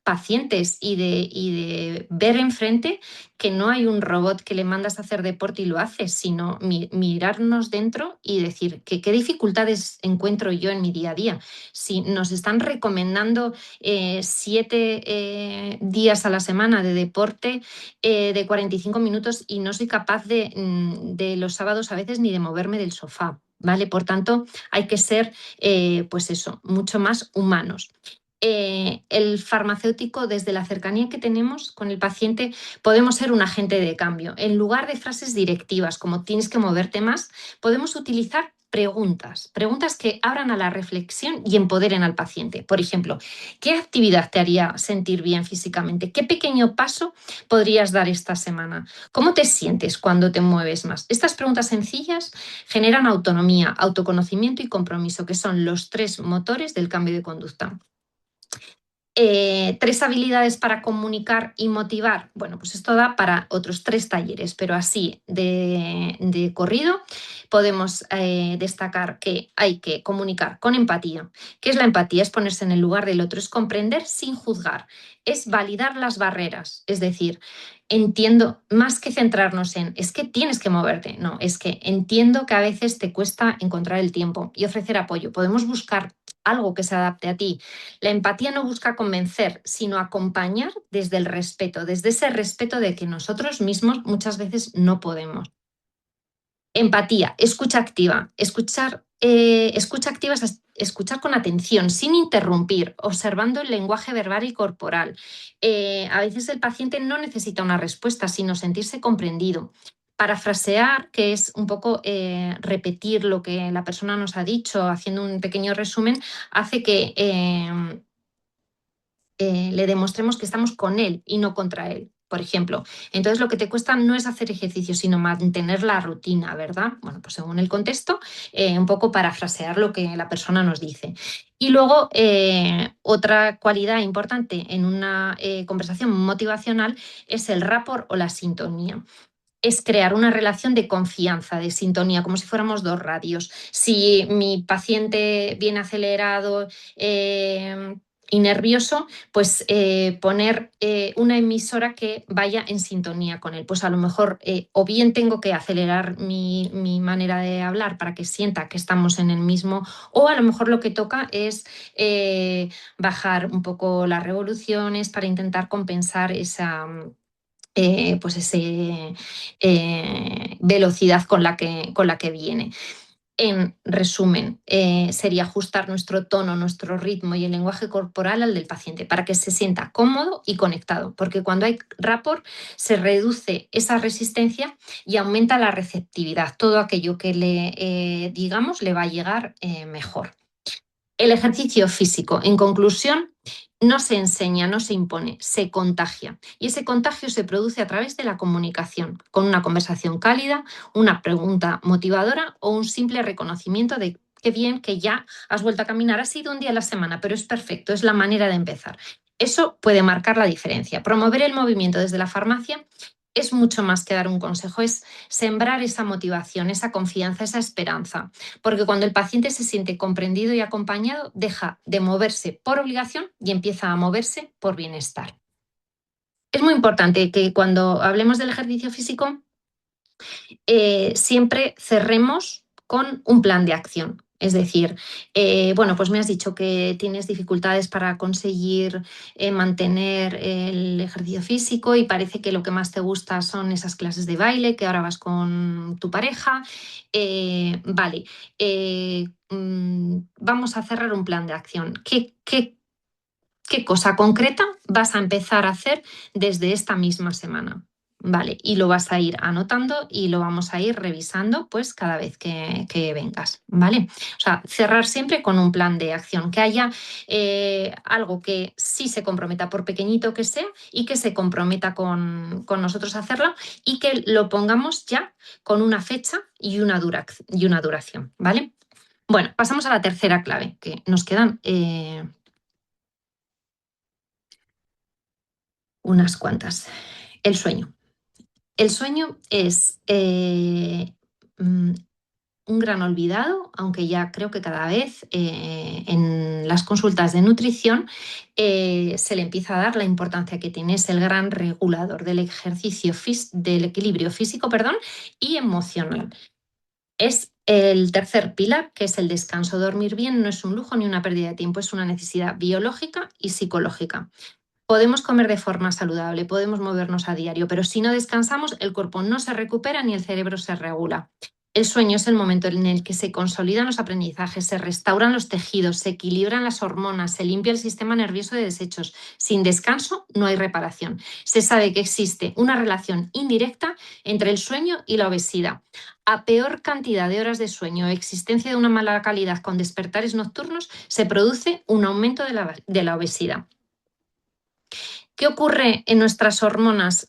pacientes y de ver enfrente que no hay un robot que le mandas a hacer deporte y lo hace, sino mirarnos dentro y decir qué dificultades encuentro yo en mi día a día. Si nos están recomendando 7 días a la semana de deporte de 45 minutos y no soy capaz de los sábados a veces ni de moverme del sofá, ¿vale? Por tanto, hay que ser, pues eso, mucho más humanos. El farmacéutico, desde la cercanía que tenemos con el paciente, podemos ser un agente de cambio. En lugar de frases directivas como tienes que moverte más, podemos utilizar preguntas que abran a la reflexión y empoderen al paciente. Por ejemplo, ¿qué actividad te haría sentir bien físicamente? ¿Qué pequeño paso podrías dar esta semana? ¿Cómo te sientes cuando te mueves más? Estas preguntas sencillas generan autonomía, autoconocimiento y compromiso, que son los 3 motores del cambio de conducta. 3 habilidades para comunicar y motivar. Bueno, pues esto da para otros 3 talleres, pero así de corrido podemos destacar que hay que comunicar con empatía. ¿Qué es la empatía? Es ponerse en el lugar del otro, es comprender sin juzgar, es validar las barreras, es decir, entiendo, más que centrarnos en es que tienes que moverte, no, es que entiendo que a veces te cuesta encontrar el tiempo y ofrecer apoyo. Podemos buscar algo que se adapte a ti. La empatía no busca convencer, sino acompañar desde el respeto, desde ese respeto de que nosotros mismos muchas veces no podemos. Empatía, escucha activa. Escucha activa es escuchar con atención, sin interrumpir, observando el lenguaje verbal y corporal. A veces el paciente no necesita una respuesta, sino sentirse comprendido. Parafrasear, que es un poco repetir lo que la persona nos ha dicho, haciendo un pequeño resumen, hace que le demostremos que estamos con él y no contra él, por ejemplo. Entonces, lo que te cuesta no es hacer ejercicio, sino mantener la rutina, ¿verdad? Bueno, pues según el contexto, un poco parafrasear lo que la persona nos dice. Y luego, otra cualidad importante en una conversación motivacional es el rapport o la sintonía. Es crear una relación de confianza, de sintonía, como si fuéramos 2 radios. Si mi paciente viene acelerado y nervioso, pues poner una emisora que vaya en sintonía con él. Pues a lo mejor o bien tengo que acelerar mi manera de hablar para que sienta que estamos en el mismo, o a lo mejor lo que toca es bajar un poco las revoluciones para intentar compensar esa pues ese velocidad con la que viene. En resumen, sería ajustar nuestro tono, nuestro ritmo y el lenguaje corporal al del paciente para que se sienta cómodo y conectado, porque cuando hay rapport se reduce esa resistencia y aumenta la receptividad. Todo aquello que le digamos le va a llegar mejor. El ejercicio físico, en conclusión, no se enseña, no se impone, se contagia. Y ese contagio se produce a través de la comunicación, con una conversación cálida, una pregunta motivadora o un simple reconocimiento de qué bien que ya has vuelto a caminar. Ha sido un día a la semana, pero es perfecto, es la manera de empezar. Eso puede marcar la diferencia. Promover el movimiento desde la farmacia es mucho más que dar un consejo, es sembrar esa motivación, esa confianza, esa esperanza. Porque cuando el paciente se siente comprendido y acompañado, deja de moverse por obligación y empieza a moverse por bienestar. Es muy importante que cuando hablemos del ejercicio físico siempre cerremos con un plan de acción. Es decir, bueno, pues me has dicho que tienes dificultades para conseguir mantener el ejercicio físico y parece que lo que más te gusta son esas clases de baile, que ahora vas con tu pareja. Vale, vamos a cerrar un plan de acción. ¿Qué cosa concreta vas a empezar a hacer desde esta misma semana? Vale, y lo vas a ir anotando y lo vamos a ir revisando pues cada vez que vengas, ¿vale? O sea, cerrar siempre con un plan de acción, que haya algo que sí se comprometa, por pequeñito que sea, y que se comprometa con nosotros a hacerlo y que lo pongamos ya con una fecha y una duración, ¿vale? Bueno, pasamos a la tercera clave, que nos quedan unas cuantas. El sueño. El sueño es un gran olvidado, aunque ya creo que cada vez en las consultas de nutrición se le empieza a dar la importancia que tiene. Es el gran regulador del del equilibrio físico, y emocional. Es el tercer pilar, que es el descanso. Dormir bien no es un lujo ni una pérdida de tiempo, es una necesidad biológica y psicológica. Podemos comer de forma saludable, podemos movernos a diario, pero si no descansamos, el cuerpo no se recupera ni el cerebro se regula. El sueño es el momento en el que se consolidan los aprendizajes, se restauran los tejidos, se equilibran las hormonas, se limpia el sistema nervioso de desechos. Sin descanso no hay reparación. Se sabe que existe una relación indirecta entre el sueño y la obesidad. A peor cantidad de horas de sueño o existencia de una mala calidad con despertares nocturnos, se produce un aumento de la obesidad. ¿Qué ocurre en nuestras hormonas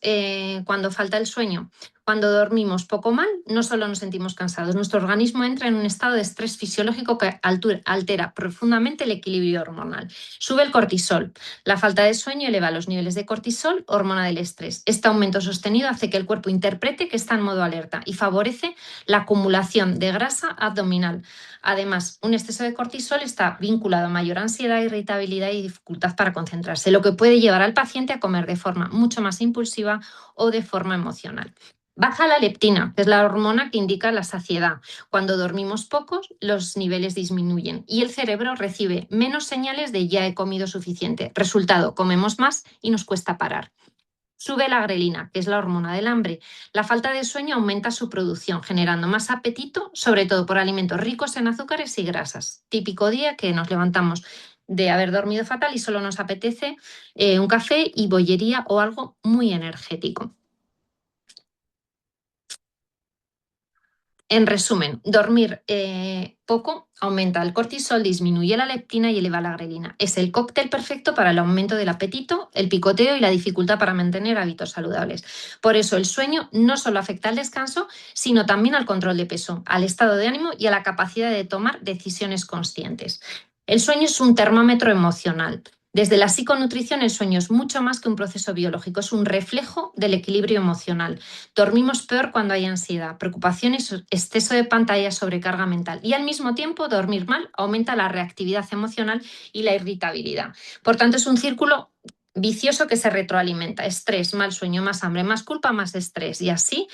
cuando falta el sueño? Cuando dormimos poco mal, no solo nos sentimos cansados, nuestro organismo entra en un estado de estrés fisiológico que altera profundamente el equilibrio hormonal. Sube el cortisol. La falta de sueño eleva los niveles de cortisol, hormona del estrés. Este aumento sostenido hace que el cuerpo interprete que está en modo alerta y favorece la acumulación de grasa abdominal. Además, un exceso de cortisol está vinculado a mayor ansiedad, irritabilidad y dificultad para concentrarse, lo que puede llevar al paciente a comer de forma mucho más impulsiva o de forma emocional. Baja la leptina, que es la hormona que indica la saciedad. Cuando dormimos pocos, los niveles disminuyen y el cerebro recibe menos señales de ya he comido suficiente. Resultado, comemos más y nos cuesta parar. Sube la grelina, que es la hormona del hambre. La falta de sueño aumenta su producción, generando más apetito, sobre todo por alimentos ricos en azúcares y grasas. Típico día que nos levantamos de haber dormido fatal y solo nos apetece un café y bollería o algo muy energético. En resumen, dormir poco aumenta el cortisol, disminuye la leptina y eleva la grelina. Es el cóctel perfecto para el aumento del apetito, el picoteo y la dificultad para mantener hábitos saludables. Por eso el sueño no solo afecta al descanso, sino también al control de peso, al estado de ánimo y a la capacidad de tomar decisiones conscientes. El sueño es un termómetro emocional. Desde la psiconutrición, el sueño es mucho más que un proceso biológico, es un reflejo del equilibrio emocional. Dormimos peor cuando hay ansiedad, preocupaciones, exceso de pantalla, sobrecarga mental. Y al mismo tiempo, dormir mal aumenta la reactividad emocional y la irritabilidad. Por tanto, es un círculo vicioso que se retroalimenta. Estrés, mal sueño, más hambre, más culpa, más estrés y así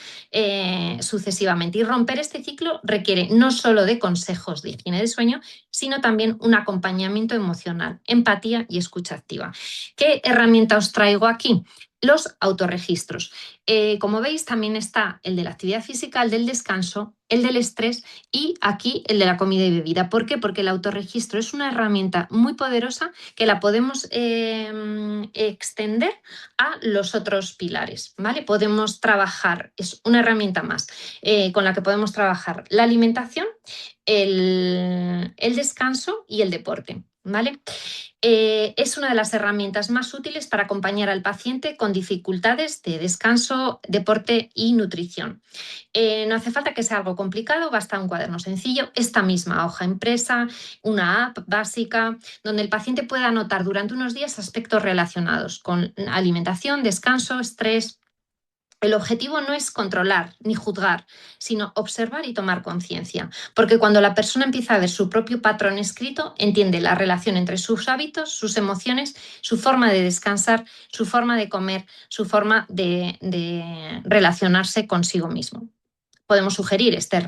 sucesivamente. Y romper este ciclo requiere no solo de consejos de higiene de sueño, sino también un acompañamiento emocional, empatía y escucha activa. ¿Qué herramienta os traigo aquí? Los autorregistros. Como veis, también está el de la actividad física, el del descanso, el del estrés y aquí el de la comida y bebida. ¿Por qué? Porque el autorregistro es una herramienta muy poderosa que la podemos extender a los otros pilares, ¿vale? Podemos trabajar, es una herramienta más con la que podemos trabajar la alimentación, el descanso y el deporte, ¿vale? Es una de las herramientas más útiles para acompañar al paciente con dificultades de descanso, deporte y nutrición. No hace falta que sea algo complicado, basta un cuaderno sencillo, esta misma hoja impresa, una app básica, donde el paciente pueda anotar durante unos días aspectos relacionados con alimentación, descanso, estrés. El objetivo no es controlar ni juzgar, sino observar y tomar conciencia, porque cuando la persona empieza a ver su propio patrón escrito, entiende la relación entre sus hábitos, sus emociones, su forma de descansar, su forma de comer, su forma de relacionarse consigo mismo. Podemos sugerir este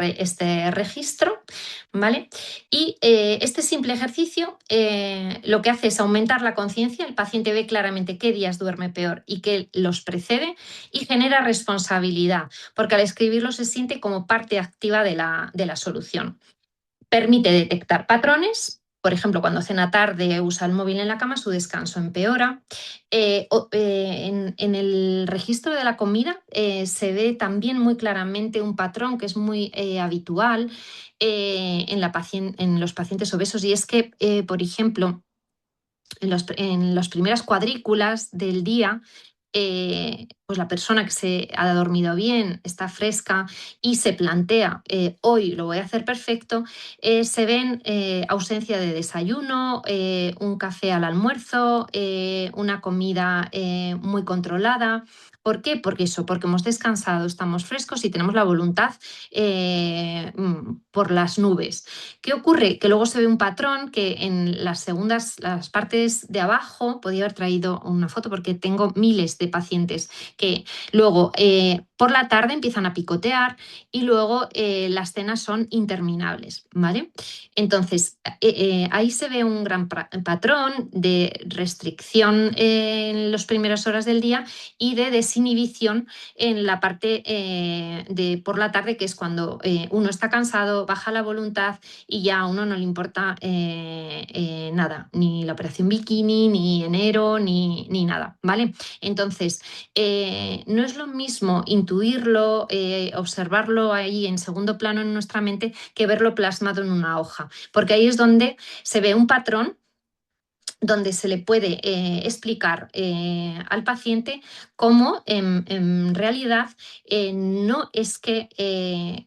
registro, ¿vale? Y este simple ejercicio lo que hace es aumentar la conciencia, el paciente ve claramente qué días duerme peor y qué los precede y genera responsabilidad, porque al escribirlo se siente como parte activa de la solución. Permite detectar patrones. Por ejemplo, cuando cena tarde, usa el móvil en la cama, su descanso empeora. En el registro de la comida se ve también muy claramente un patrón que es muy habitual en los pacientes obesos y es que, por ejemplo, en las primeras cuadrículas del día, pues la persona que se ha dormido bien, está fresca y se plantea hoy lo voy a hacer perfecto, se ven ausencia de desayuno, un café al almuerzo, una comida muy controlada. ¿Por qué? Porque hemos descansado, estamos frescos y tenemos la voluntad por las nubes. ¿Qué ocurre? Que luego se ve un patrón que en las partes de abajo, podía haber traído una foto porque tengo miles de pacientes que luego Por la tarde empiezan a picotear y luego las cenas son interminables, ¿vale? Entonces, ahí se ve un gran patrón de restricción en las primeras horas del día y de desinhibición en la parte de por la tarde, que es cuando uno está cansado, baja la voluntad y ya a uno no le importa nada, ni la operación bikini, ni enero, ni nada, ¿vale? Entonces, no es lo mismo intuirlo, observarlo ahí en segundo plano en nuestra mente que verlo plasmado en una hoja, porque ahí es donde se ve un patrón donde se le puede explicar al paciente cómo en realidad no es que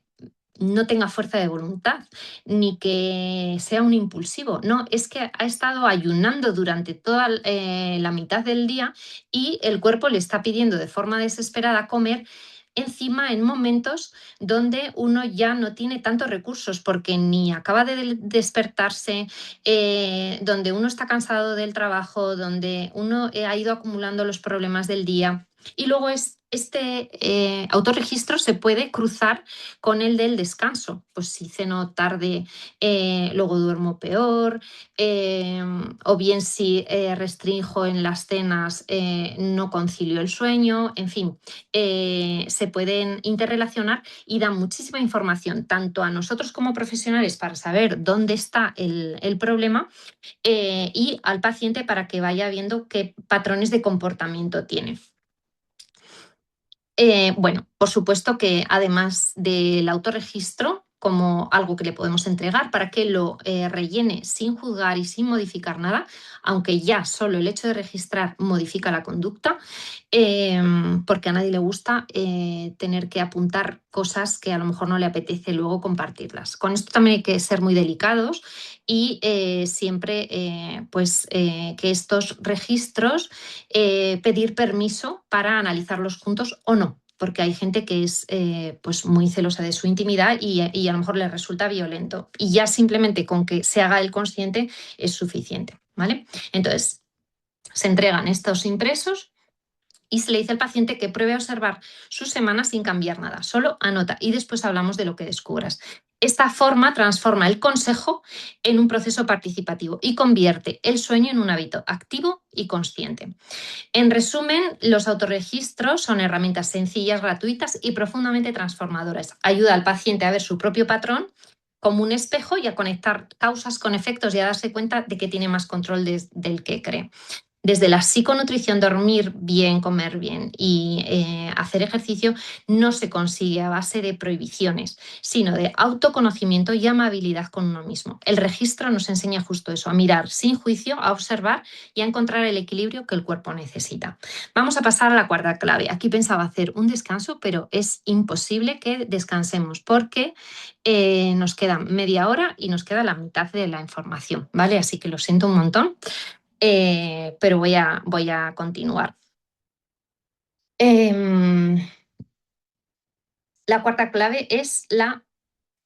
no tenga fuerza de voluntad, ni que sea un impulsivo. No, es que ha estado ayunando durante toda la mitad del día y el cuerpo le está pidiendo de forma desesperada comer encima en momentos donde uno ya no tiene tantos recursos porque ni acaba de despertarse, donde uno está cansado del trabajo, donde uno ha ido acumulando los problemas del día. Y luego este autorregistro se puede cruzar con el del descanso. Pues si ceno tarde, luego duermo peor, o bien si restrinjo en las cenas, no concilio el sueño, en fin, se pueden interrelacionar y dan muchísima información, tanto a nosotros como profesionales para saber dónde está el problema y al paciente para que vaya viendo qué patrones de comportamiento tiene. Bueno, por supuesto que además del autorregistro, como algo que le podemos entregar para que lo rellene sin juzgar y sin modificar nada, aunque ya solo el hecho de registrar modifica la conducta, porque a nadie le gusta tener que apuntar cosas que a lo mejor no le apetece luego compartirlas. Con esto también hay que ser muy delicados y siempre que estos registros pedir permiso para analizarlos juntos o no, porque hay gente que es pues muy celosa de su intimidad y a lo mejor le resulta violento. Y ya simplemente con que se haga el consciente es suficiente, ¿vale? Entonces, se entregan estos impresos y se le dice al paciente que pruebe a observar su semana sin cambiar nada, solo anota y después hablamos de lo que descubras. Esta forma transforma el consejo en un proceso participativo y convierte el sueño en un hábito activo y consciente. En resumen, los autorregistros son herramientas sencillas, gratuitas y profundamente transformadoras. Ayuda al paciente a ver su propio patrón como un espejo y a conectar causas con efectos y a darse cuenta de que tiene más control del que cree. Desde la psiconutrición, dormir bien, comer bien y hacer ejercicio no se consigue a base de prohibiciones, sino de autoconocimiento y amabilidad con uno mismo. El registro nos enseña justo eso, a mirar sin juicio, a observar y a encontrar el equilibrio que el cuerpo necesita. Vamos a pasar a la cuarta clave. Aquí pensaba hacer un descanso, pero es imposible que descansemos porque nos queda media hora y nos queda la mitad de la información, ¿vale? Así que lo siento un montón. Pero voy a continuar. La cuarta clave es la...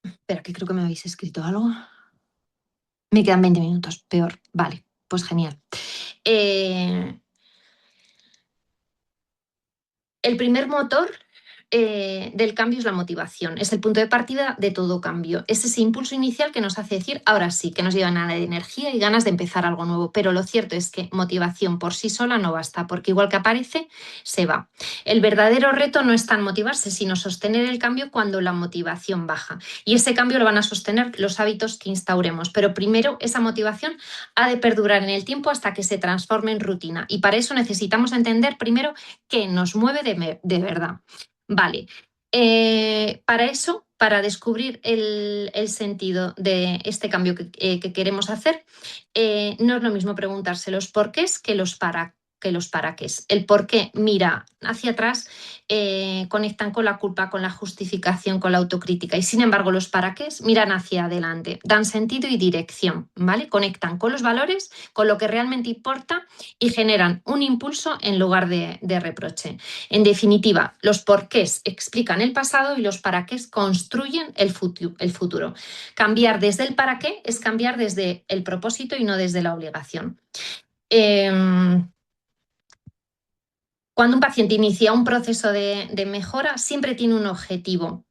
Espera, que creo que me habéis escrito algo. Me quedan 20 minutos, peor. Vale, pues genial. El primer motor del cambio es la motivación, es el punto de partida de todo cambio. Es ese impulso inicial que nos hace decir, ahora sí, que nos lleva nada de energía y ganas de empezar algo nuevo. Pero lo cierto es que motivación por sí sola no basta, porque igual que aparece, se va. El verdadero reto no es tan motivarse, sino sostener el cambio cuando la motivación baja. Y ese cambio lo van a sostener los hábitos que instauremos. Pero primero, esa motivación ha de perdurar en el tiempo hasta que se transforme en rutina. Y para eso necesitamos entender primero qué nos mueve de verdad. Vale, para eso, para descubrir el sentido de este cambio que queremos hacer, no es lo mismo preguntarse los porqués que los para qué. El por qué mira hacia atrás, conectan con la culpa, con la justificación, con la autocrítica y sin embargo los para qué miran hacia adelante, dan sentido y dirección, ¿vale? Conectan con los valores, con lo que realmente importa y generan un impulso en lugar de reproche. En definitiva, los porqués explican el pasado y los para qué construyen el futuro. Cambiar desde el para qué es cambiar desde el propósito y no desde la obligación. Cuando un paciente inicia un proceso de mejora, siempre tiene un objetivo.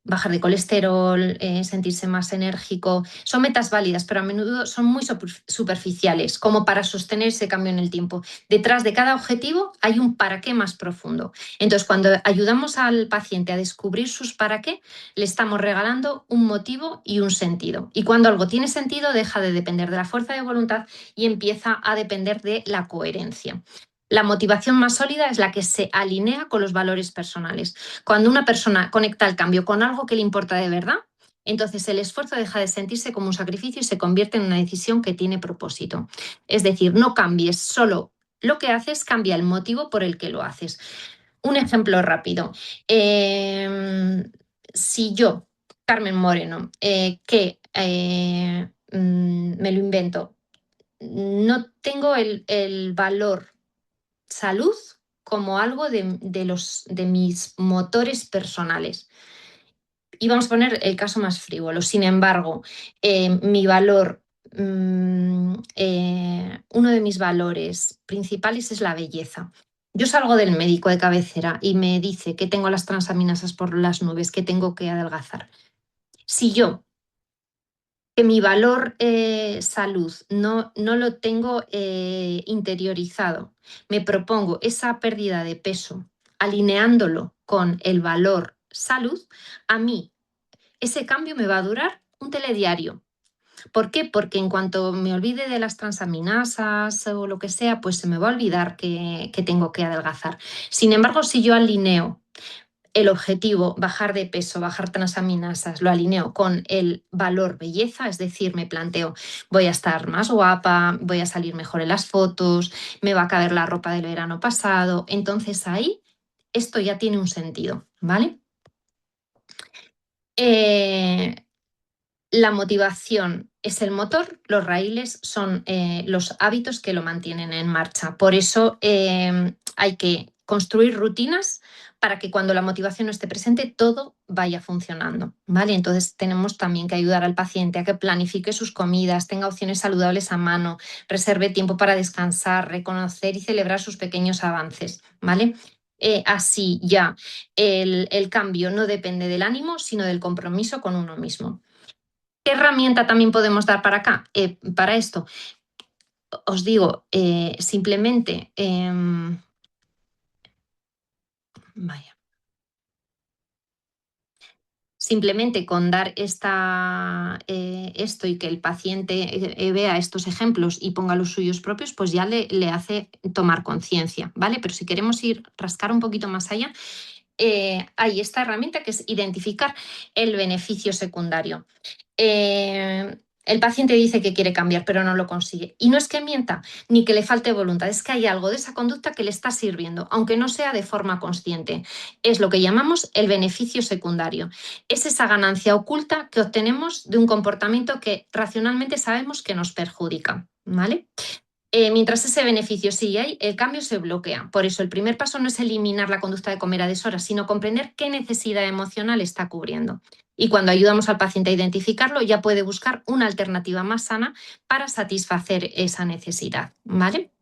Bajar de colesterol, sentirse más enérgico. Son metas válidas, pero a menudo son muy superficiales, como para sostener ese cambio en el tiempo. Detrás de cada objetivo hay un para qué más profundo. Entonces, cuando ayudamos al paciente a descubrir sus para qué, le estamos regalando un motivo y un sentido. Y cuando algo tiene sentido, deja de depender de la fuerza de voluntad y empieza a depender de la coherencia. La motivación más sólida es la que se alinea con los valores personales. Cuando una persona conecta el cambio con algo que le importa de verdad, entonces el esfuerzo deja de sentirse como un sacrificio y se convierte en una decisión que tiene propósito. Es decir, no cambies solo lo que haces, cambia el motivo por el que lo haces. Un ejemplo rápido. Si yo, Carmen Moreno, me lo invento, no tengo el valor salud como algo de mis motores personales. Y vamos a poner el caso más frívolo. Sin embargo, mi valor, uno de mis valores principales es la belleza. Yo salgo del médico de cabecera y me dice que tengo las transaminasas por las nubes, que tengo que adelgazar. Si yo, que mi valor salud no lo tengo interiorizado, me propongo esa pérdida de peso alineándolo con el valor salud, a mí ese cambio me va a durar un telediario. ¿Por qué? Porque en cuanto me olvide de las transaminasas o lo que sea, pues se me va a olvidar que tengo que adelgazar. Sin embargo, si yo alineo el objetivo, bajar de peso, bajar transaminasas, lo alineo con el valor belleza, es decir, me planteo, voy a estar más guapa, voy a salir mejor en las fotos, me va a caber la ropa del verano pasado, entonces ahí esto ya tiene un sentido, ¿vale? La motivación es el motor, los raíles son los hábitos que lo mantienen en marcha. Por eso hay que construir rutinas para que cuando la motivación no esté presente todo vaya funcionando, ¿vale? Entonces tenemos también que ayudar al paciente a que planifique sus comidas, tenga opciones saludables a mano, reserve tiempo para descansar, reconocer y celebrar sus pequeños avances, ¿vale? Así ya el cambio no depende del ánimo, sino del compromiso con uno mismo. ¿Qué herramienta también podemos dar para acá? Para esto, os digo, simplemente, simplemente con dar esto y que el paciente vea estos ejemplos y ponga los suyos propios, pues ya le hace tomar conciencia, ¿vale? Pero si queremos rascar un poquito más allá, hay esta herramienta que es identificar el beneficio secundario. El paciente dice que quiere cambiar, pero no lo consigue. Y no es que mienta ni que le falte voluntad, es que hay algo de esa conducta que le está sirviendo, aunque no sea de forma consciente. Es lo que llamamos el beneficio secundario. Es esa ganancia oculta que obtenemos de un comportamiento que racionalmente sabemos que nos perjudica, ¿vale? Mientras ese beneficio sigue ahí, el cambio se bloquea. Por eso el primer paso no es eliminar la conducta de comer a deshoras, sino comprender qué necesidad emocional está cubriendo. Y cuando ayudamos al paciente a identificarlo, ya puede buscar una alternativa más sana para satisfacer esa necesidad, ¿vale?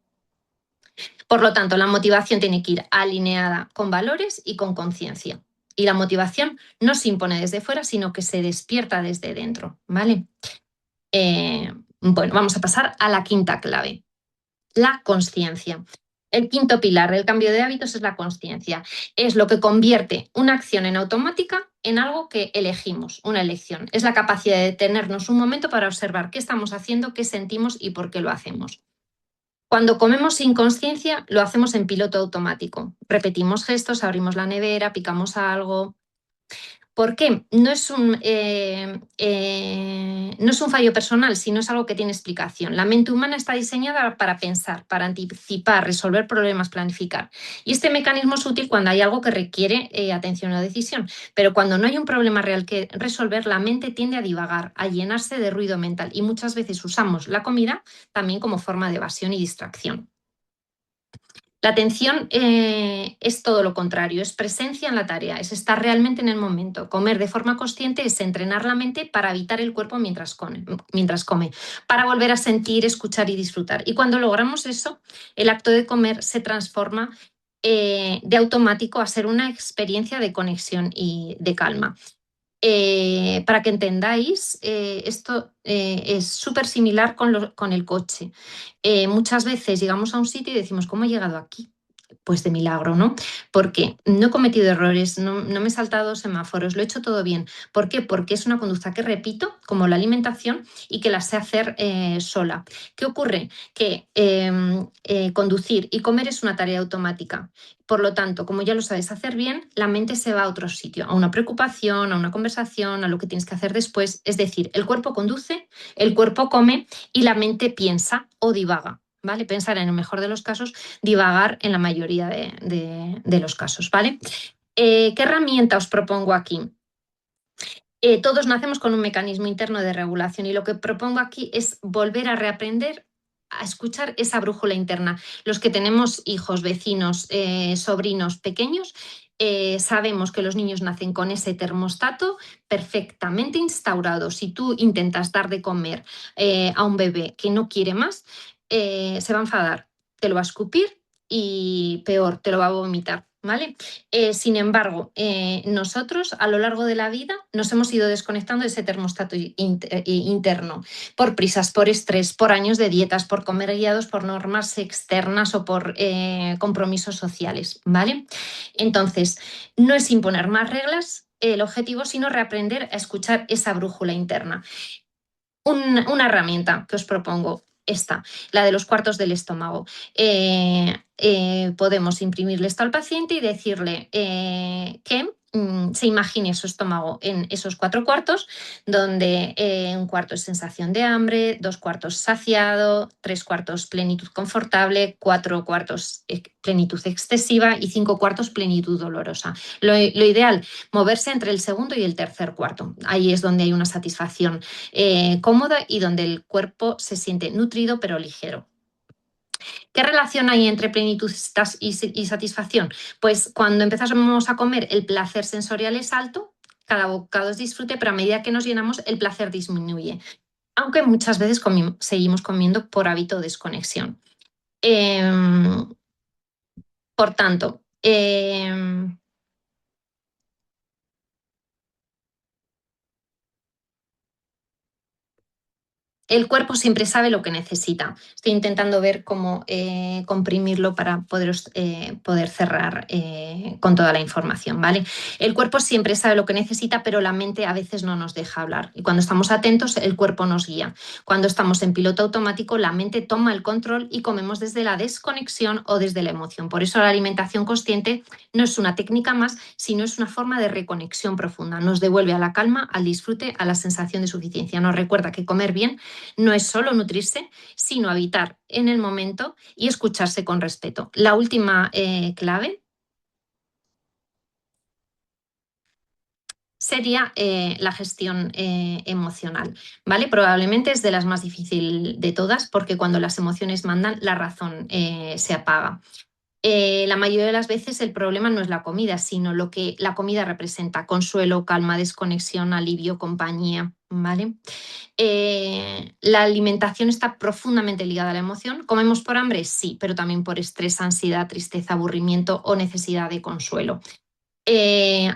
Por lo tanto, la motivación tiene que ir alineada con valores y con conciencia. Y la motivación no se impone desde fuera, sino que se despierta desde dentro, ¿vale? Bueno, vamos a pasar a la quinta clave. La consciencia. El quinto pilar del cambio de hábitos es la consciencia. Es lo que convierte una acción en automática en algo que elegimos, una elección. Es la capacidad de detenernos un momento para observar qué estamos haciendo, qué sentimos y por qué lo hacemos. Cuando comemos sin consciencia, lo hacemos en piloto automático. Repetimos gestos, abrimos la nevera, picamos algo. ¿Por qué? No es un fallo personal, sino es algo que tiene explicación. La mente humana está diseñada para pensar, para anticipar, resolver problemas, planificar. Y este mecanismo es útil cuando hay algo que requiere atención o decisión. Pero cuando no hay un problema real que resolver, la mente tiende a divagar, a llenarse de ruido mental. Y muchas veces usamos la comida también como forma de evasión y distracción. La atención es todo lo contrario, es presencia en la tarea, es estar realmente en el momento. Comer de forma consciente es entrenar la mente para habitar el cuerpo mientras come, para volver a sentir, escuchar y disfrutar. Y cuando logramos eso, el acto de comer se transforma de automático a ser una experiencia de conexión y de calma. Para que entendáis, esto es súper similar con el coche. Muchas veces llegamos a un sitio y decimos, ¿cómo he llegado aquí? Pues de milagro, ¿no? Porque no he cometido errores, no me he saltado semáforos, lo he hecho todo bien. ¿Por qué? Porque es una conducta que repito, como la alimentación, y que la sé hacer sola. ¿Qué ocurre? Que conducir y comer es una tarea automática. Por lo tanto, como ya lo sabes hacer bien, la mente se va a otro sitio, a una preocupación, a una conversación, a lo que tienes que hacer después. Es decir, el cuerpo conduce, el cuerpo come y la mente piensa o divaga. ¿Vale? Pensar en el mejor de los casos, divagar en la mayoría de los casos, ¿vale? ¿Qué herramienta os propongo aquí? Todos nacemos con un mecanismo interno de regulación y lo que propongo aquí es volver a reaprender a escuchar esa brújula interna. Los que tenemos hijos, vecinos, sobrinos pequeños, sabemos que los niños nacen con ese termostato perfectamente instaurado. Si tú intentas dar de comer a un bebé que no quiere más, se va a enfadar, te lo va a escupir y peor, te lo va a vomitar. ¿Vale? Sin embargo, nosotros a lo largo de la vida nos hemos ido desconectando de ese termostato interno por prisas, por estrés, por años de dietas, por comer guiados por normas externas o por compromisos sociales. ¿Vale? Entonces, no es imponer más reglas el objetivo, sino reaprender a escuchar esa brújula interna. Una herramienta que os propongo, esta, la de los cuartos del estómago. Podemos imprimirle esto al paciente y decirle que se imagine su estómago en esos 4 cuartos, donde un cuarto es sensación de hambre, 2 cuartos saciado, 3 cuartos plenitud confortable, 4 cuartos plenitud excesiva y 5 cuartos plenitud dolorosa. Lo ideal, moverse entre el segundo y el tercer cuarto. Ahí es donde hay una satisfacción cómoda y donde el cuerpo se siente nutrido pero ligero. ¿Qué relación hay entre plenitud y satisfacción? Pues cuando empezamos a comer, el placer sensorial es alto, cada bocado es disfrute, pero a medida que nos llenamos, el placer disminuye. Aunque muchas veces seguimos comiendo por hábito o desconexión. Por tanto, el cuerpo siempre sabe lo que necesita. Estoy intentando ver cómo comprimirlo para poder cerrar con toda la información, ¿vale? El cuerpo siempre sabe lo que necesita, pero la mente a veces no nos deja hablar. Y cuando estamos atentos, el cuerpo nos guía. Cuando estamos en piloto automático, la mente toma el control y comemos desde la desconexión o desde la emoción. Por eso la alimentación consciente no es una técnica más, sino es una forma de reconexión profunda. Nos devuelve a la calma, al disfrute, a la sensación de suficiencia. Nos recuerda que comer bien no es solo nutrirse, sino habitar en el momento y escucharse con respeto. La última clave sería la gestión emocional, ¿vale? Probablemente es de las más difíciles de todas porque cuando las emociones mandan, la razón se apaga. La mayoría de las veces el problema no es la comida, sino lo que la comida representa: consuelo, calma, desconexión, alivio, compañía, ¿vale? La alimentación está profundamente ligada a la emoción. ¿Comemos por hambre? Sí, pero también por estrés, ansiedad, tristeza, aburrimiento o necesidad de consuelo.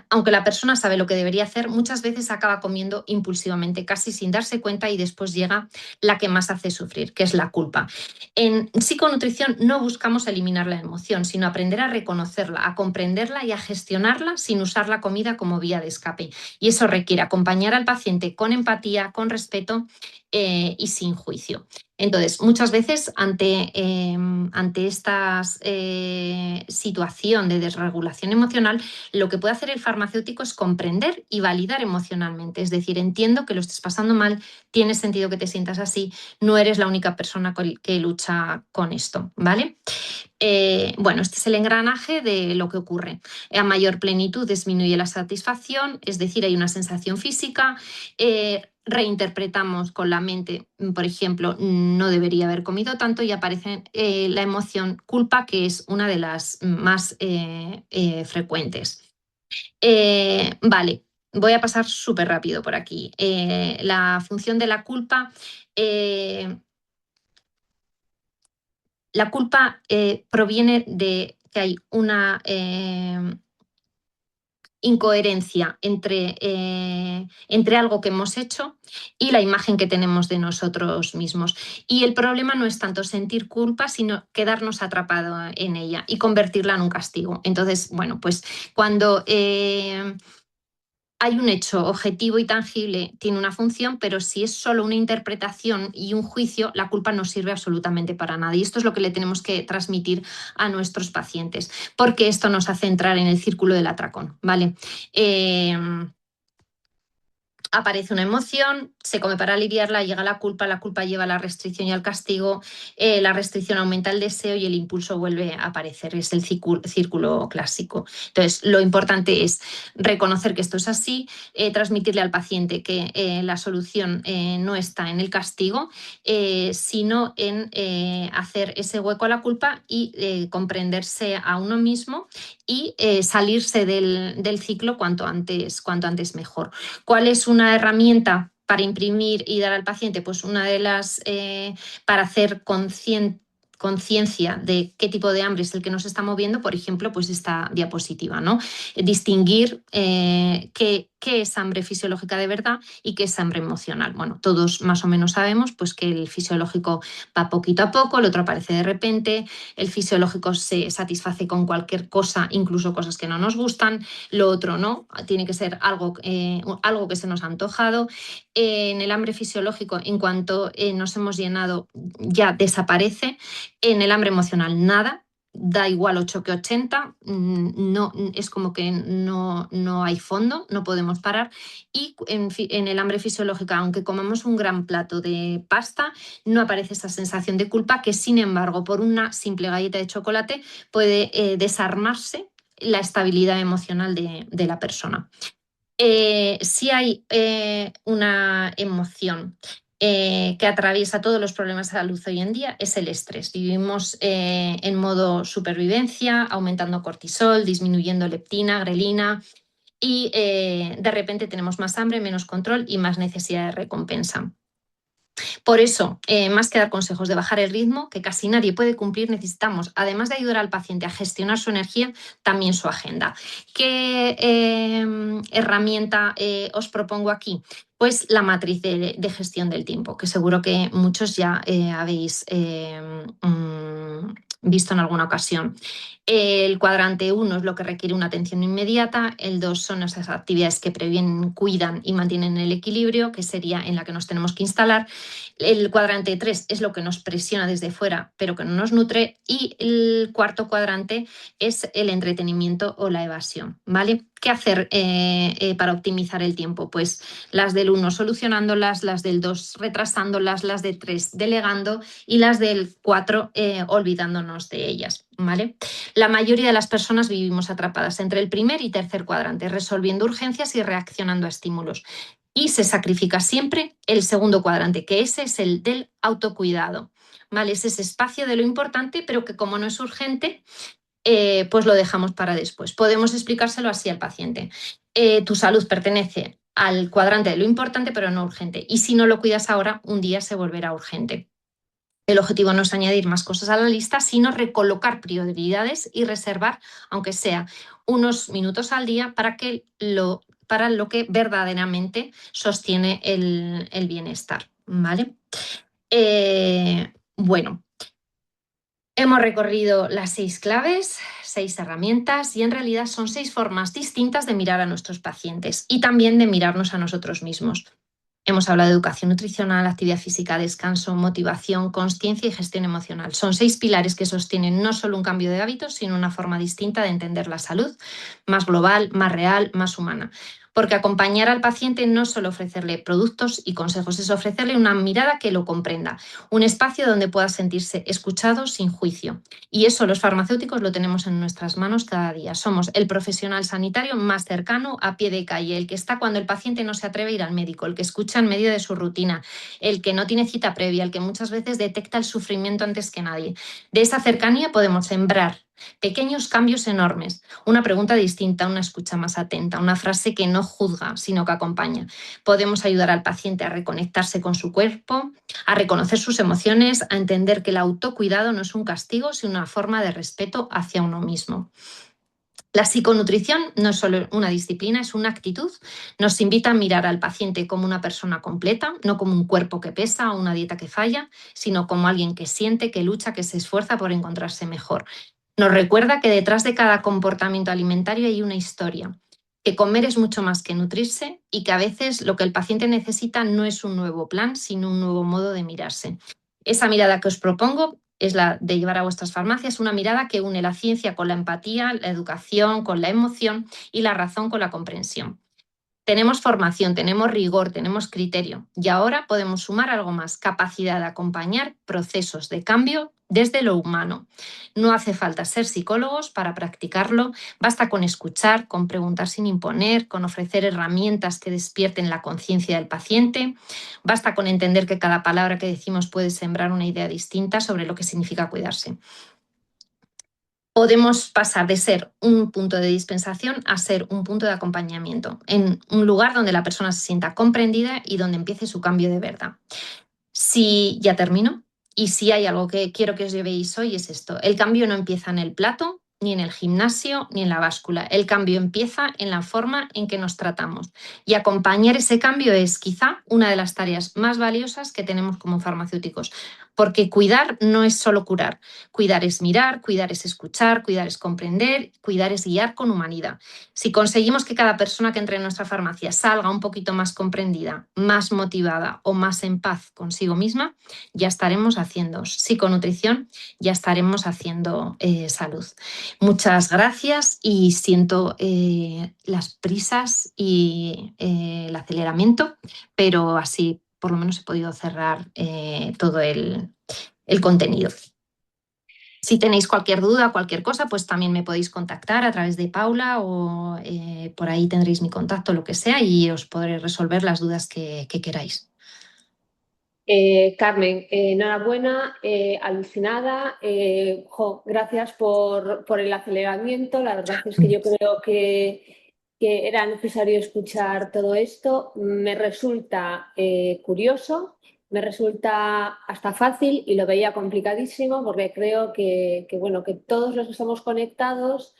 Aunque la persona sabe lo que debería hacer, muchas veces acaba comiendo impulsivamente, casi sin darse cuenta, y después llega la que más hace sufrir, que es la culpa. En psiconutrición no buscamos eliminar la emoción, sino aprender a reconocerla, a comprenderla y a gestionarla sin usar la comida como vía de escape. Y eso requiere acompañar al paciente con empatía, con respeto y sin juicio. Entonces, muchas veces ante esta situación de desregulación emocional, lo que puede hacer el farmacéutico es comprender y validar emocionalmente. Es decir, entiendo que lo estés pasando mal, tiene sentido que te sientas así, no eres la única persona que lucha con esto, ¿vale? Bueno, este es el engranaje de lo que ocurre. A mayor plenitud disminuye la satisfacción, es decir, hay una sensación física. Reinterpretamos con la mente, por ejemplo, no debería haber comido tanto, y aparece la emoción culpa, que es una de las más frecuentes. Vale, voy a pasar súper rápido por aquí. La función de la culpa. La culpa proviene de que hay una incoherencia entre algo que hemos hecho y la imagen que tenemos de nosotros mismos. Y el problema no es tanto sentir culpa, sino quedarnos atrapados en ella y convertirla en un castigo. Entonces, bueno, pues cuando hay un hecho objetivo y tangible, tiene una función, pero si es solo una interpretación y un juicio, la culpa no sirve absolutamente para nada. Y esto es lo que le tenemos que transmitir a nuestros pacientes, porque esto nos hace entrar en el círculo del atracón, ¿vale? Aparece una emoción, se come para aliviarla, llega la culpa lleva a la restricción y al castigo, la restricción aumenta el deseo y el impulso vuelve a aparecer. Es el círculo clásico. Entonces, lo importante es reconocer que esto es así, transmitirle al paciente que la solución no está en el castigo, sino en hacer ese hueco a la culpa y comprenderse a uno mismo y salirse del ciclo cuanto antes mejor. ¿Cuál es una herramienta para imprimir y dar al paciente? Pues una de las, para hacer conciencia de qué tipo de hambre es el que nos está moviendo, por ejemplo, pues esta diapositiva, ¿no? Distinguir qué es hambre fisiológica de verdad y qué es hambre emocional. Bueno, todos más o menos sabemos pues, que el fisiológico va poquito a poco, el otro aparece de repente, el fisiológico se satisface con cualquier cosa, incluso cosas que no nos gustan, lo otro no, tiene que ser algo que se nos ha antojado. En el hambre fisiológico, en cuanto nos hemos llenado, ya desaparece. En el hambre emocional, nada. Da igual 8 que 80, no, es como que no hay fondo, no podemos parar. Y en el hambre fisiológica, aunque comamos un gran plato de pasta, no aparece esa sensación de culpa que, sin embargo, por una simple galleta de chocolate puede desarmarse la estabilidad emocional de la persona. Si hay una emoción que atraviesa todos los problemas de salud hoy en día, es el estrés. Vivimos en modo supervivencia, aumentando cortisol, disminuyendo leptina, grelina y de repente tenemos más hambre, menos control y más necesidad de recompensa. Por eso, más que dar consejos de bajar el ritmo, que casi nadie puede cumplir, necesitamos, además de ayudar al paciente a gestionar su energía, también su agenda. ¿Qué herramienta os propongo aquí? Pues la matriz de gestión del tiempo, que seguro que muchos ya habéis visto en alguna ocasión. El cuadrante 1 es lo que requiere una atención inmediata, el 2 son esas actividades que previenen, cuidan y mantienen el equilibrio, que sería en la que nos tenemos que instalar. El cuadrante 3 es lo que nos presiona desde fuera, pero que no nos nutre. Y el cuarto cuadrante es el entretenimiento o la evasión, ¿vale? ¿Qué hacer para optimizar el tiempo? Pues las del 1 solucionándolas, las del 2 retrasándolas, las del 3 delegando y las del 4 olvidándonos de ellas, ¿vale? La mayoría de las personas vivimos atrapadas entre el primer y tercer cuadrante, resolviendo urgencias y reaccionando a estímulos. Y se sacrifica siempre el segundo cuadrante, que ese es el del autocuidado, ¿vale? Es ese espacio de lo importante, pero que como no es urgente, pues lo dejamos para después. Podemos explicárselo así al paciente. Tu salud pertenece al cuadrante de lo importante, pero no urgente. Y si no lo cuidas ahora, un día se volverá urgente. El objetivo no es añadir más cosas a la lista, sino recolocar prioridades y reservar, aunque sea unos minutos al día, para lo que verdaderamente sostiene el bienestar, ¿vale? Bueno, hemos recorrido las 6 claves, 6 herramientas y en realidad son 6 formas distintas de mirar a nuestros pacientes y también de mirarnos a nosotros mismos. Hemos hablado de educación nutricional, actividad física, descanso, motivación, consciencia y gestión emocional. Son 6 pilares que sostienen no solo un cambio de hábitos, sino una forma distinta de entender la salud, más global, más real, más humana. Porque acompañar al paciente no es solo ofrecerle productos y consejos, es ofrecerle una mirada que lo comprenda, un espacio donde pueda sentirse escuchado sin juicio. Y eso los farmacéuticos lo tenemos en nuestras manos cada día. Somos el profesional sanitario más cercano, a pie de calle, el que está cuando el paciente no se atreve a ir al médico, el que escucha en medio de su rutina, el que no tiene cita previa, el que muchas veces detecta el sufrimiento antes que nadie. De esa cercanía podemos sembrar Pequeños cambios enormes, una pregunta distinta, una escucha más atenta, una frase que no juzga, sino que acompaña. Podemos ayudar al paciente a reconectarse con su cuerpo, a reconocer sus emociones, a entender que el autocuidado no es un castigo, sino una forma de respeto hacia uno mismo. La psiconutrición no es solo una disciplina, es una actitud. Nos invita a mirar al paciente como una persona completa, no como un cuerpo que pesa o una dieta que falla, sino como alguien que siente, que lucha, que se esfuerza por encontrarse mejor. Nos recuerda que detrás de cada comportamiento alimentario hay una historia, que comer es mucho más que nutrirse y que a veces lo que el paciente necesita no es un nuevo plan, sino un nuevo modo de mirarse. Esa mirada que os propongo es la de llevar a vuestras farmacias, una mirada que une la ciencia con la empatía, la educación con la emoción y la razón con la comprensión. Tenemos formación, tenemos rigor, tenemos criterio y ahora podemos sumar algo más, capacidad de acompañar procesos de cambio desde lo humano. No hace falta ser psicólogos para practicarlo, basta con escuchar, con preguntar sin imponer, con ofrecer herramientas que despierten la conciencia del paciente, basta con entender que cada palabra que decimos puede sembrar una idea distinta sobre lo que significa cuidarse. Podemos pasar de ser un punto de dispensación a ser un punto de acompañamiento, en un lugar donde la persona se sienta comprendida y donde empiece su cambio de verdad. Si ya termino, y si hay algo que quiero que os llevéis hoy es esto: el cambio no empieza en el plato, ni en el gimnasio, ni en la báscula. El cambio empieza en la forma en que nos tratamos. Y acompañar ese cambio es quizá una de las tareas más valiosas que tenemos como farmacéuticos. Porque cuidar no es solo curar. Cuidar es mirar, cuidar es escuchar, cuidar es comprender, cuidar es guiar con humanidad. Si conseguimos que cada persona que entre en nuestra farmacia salga un poquito más comprendida, más motivada o más en paz consigo misma, ya estaremos haciendo psiconutrición, ya estaremos haciendo salud. Muchas gracias y siento las prisas y el aceleramiento, pero así por lo menos he podido cerrar todo el contenido. Si tenéis cualquier duda, cualquier cosa, pues también me podéis contactar a través de Paula o por ahí tendréis mi contacto, lo que sea, y os podré resolver las dudas que queráis. Carmen, enhorabuena, alucinada. Gracias por el aceleramiento. La verdad es que yo creo que era necesario escuchar todo esto. Me resulta curioso, me resulta hasta fácil y lo veía complicadísimo porque creo bueno, que todos los que estamos conectados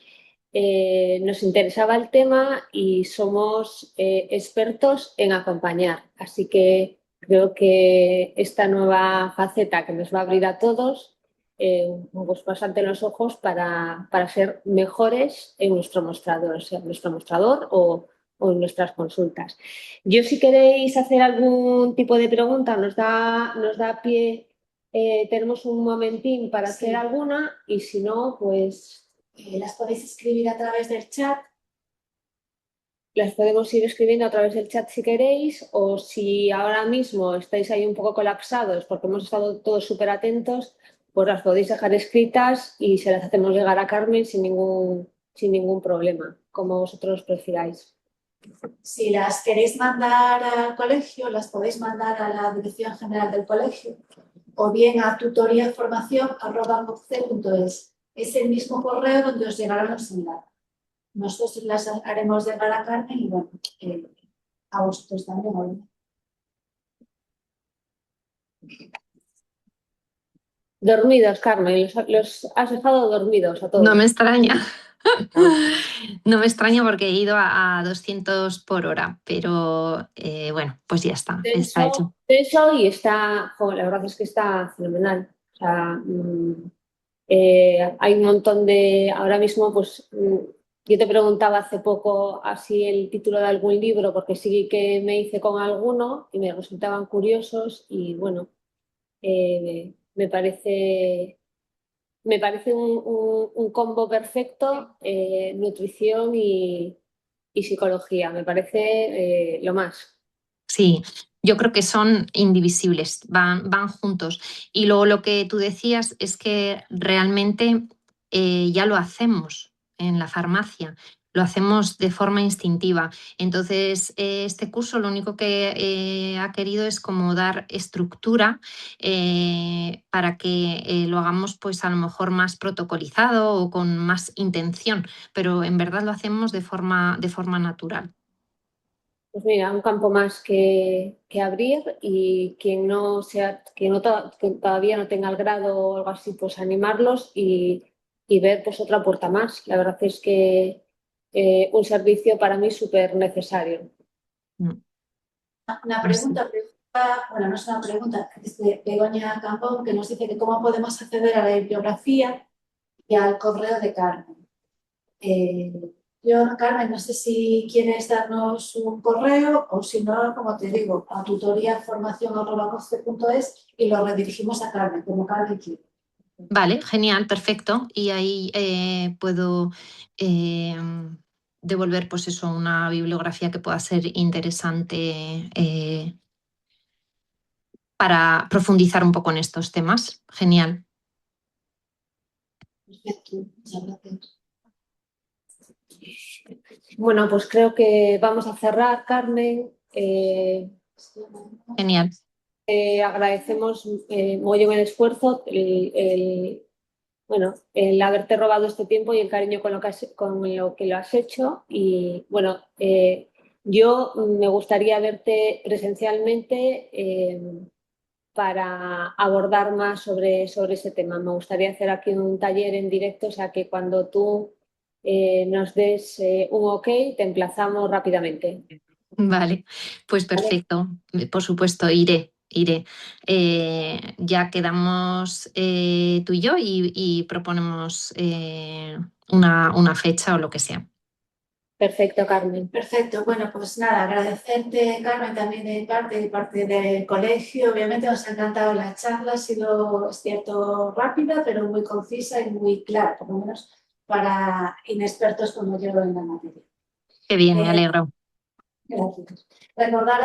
nos interesaba el tema y somos expertos en acompañar. Así que creo que esta nueva faceta que nos va a abrir a todos, pues bastante en los ojos para ser mejores en nuestro mostrador, o sea, en nuestro mostrador o en nuestras consultas. Yo, si queréis hacer algún tipo de pregunta, nos da pie, tenemos un momentín para hacer alguna y si no, pues las podéis escribir a través del chat. las podemos ir escribiendo a través del chat si queréis, o si ahora mismo estáis ahí un poco colapsados porque hemos estado todos súper atentos, pues las podéis dejar escritas y se las hacemos llegar a Carmen sin ningún problema, como vosotros prefiráis. Si las queréis mandar al colegio, las podéis mandar a la Dirección General del Colegio o bien a tutoriaformación@mocce.es. Es el mismo correo donde os llegarán los enlaces. Nosotros las haremos llegar a Carmen y bueno, a vosotros también. Dormidos, Carmen, los has dejado dormidos a todos. No me extraña. No me extraña porque he ido a 200 por hora, pero bueno, pues ya está, está hecho. Eso y está, la verdad es que está fenomenal. O sea, hay un montón ahora mismo, pues yo te preguntaba hace poco así el título de algún libro, porque sí que me hice con alguno y me resultaban curiosos y bueno, me parece un combo perfecto, nutrición y psicología, me parece lo más. Sí, yo creo que son indivisibles, van juntos. Y luego lo que tú decías es que realmente ya lo hacemos en la farmacia. lo hacemos de forma instintiva. Entonces, este curso lo único que ha querido es como dar estructura para que lo hagamos pues a lo mejor más protocolizado o con más intención, pero en verdad lo hacemos de forma natural. Pues mira, un campo más que abrir y quien no sea, que todavía no tenga el grado o algo así, pues animarlos y ver pues otra puerta más. La verdad es que un servicio para mí súper necesario. Una pregunta, bueno, no es una pregunta, es de Begoña Campón, que nos dice que cómo podemos acceder a la bibliografía y al correo de Carmen. Yo, Carmen, no sé si quieres darnos un correo o si no, como te digo, a tutoriaformacion@coce.es y lo redirigimos a Carmen, como Carmen quiere. Vale, genial, perfecto. Y ahí puedo devolver pues eso, una bibliografía que pueda ser interesante para profundizar un poco en estos temas. Genial. Perfecto, muchas gracias. Bueno, pues creo que vamos a cerrar, Carmen. Genial. Agradecemos mogollón el esfuerzo, bueno, el haberte robado este tiempo y el cariño con lo que lo has hecho. Y bueno, yo me gustaría verte presencialmente para abordar más sobre ese tema. Me gustaría hacer aquí un taller en directo, o sea que cuando tú nos des un ok, te emplazamos rápidamente. Vale, pues perfecto. Por supuesto, iré. Ya quedamos tú y yo y proponemos una fecha o lo que sea. Perfecto, Carmen. Perfecto, bueno, pues nada, agradecerte, Carmen, también de parte del colegio. Obviamente nos ha encantado la charla, ha sido, es cierto, rápida, pero muy concisa y muy clara, por lo menos para inexpertos como yo en la materia. Qué bien, me alegro. Gracias. Recordar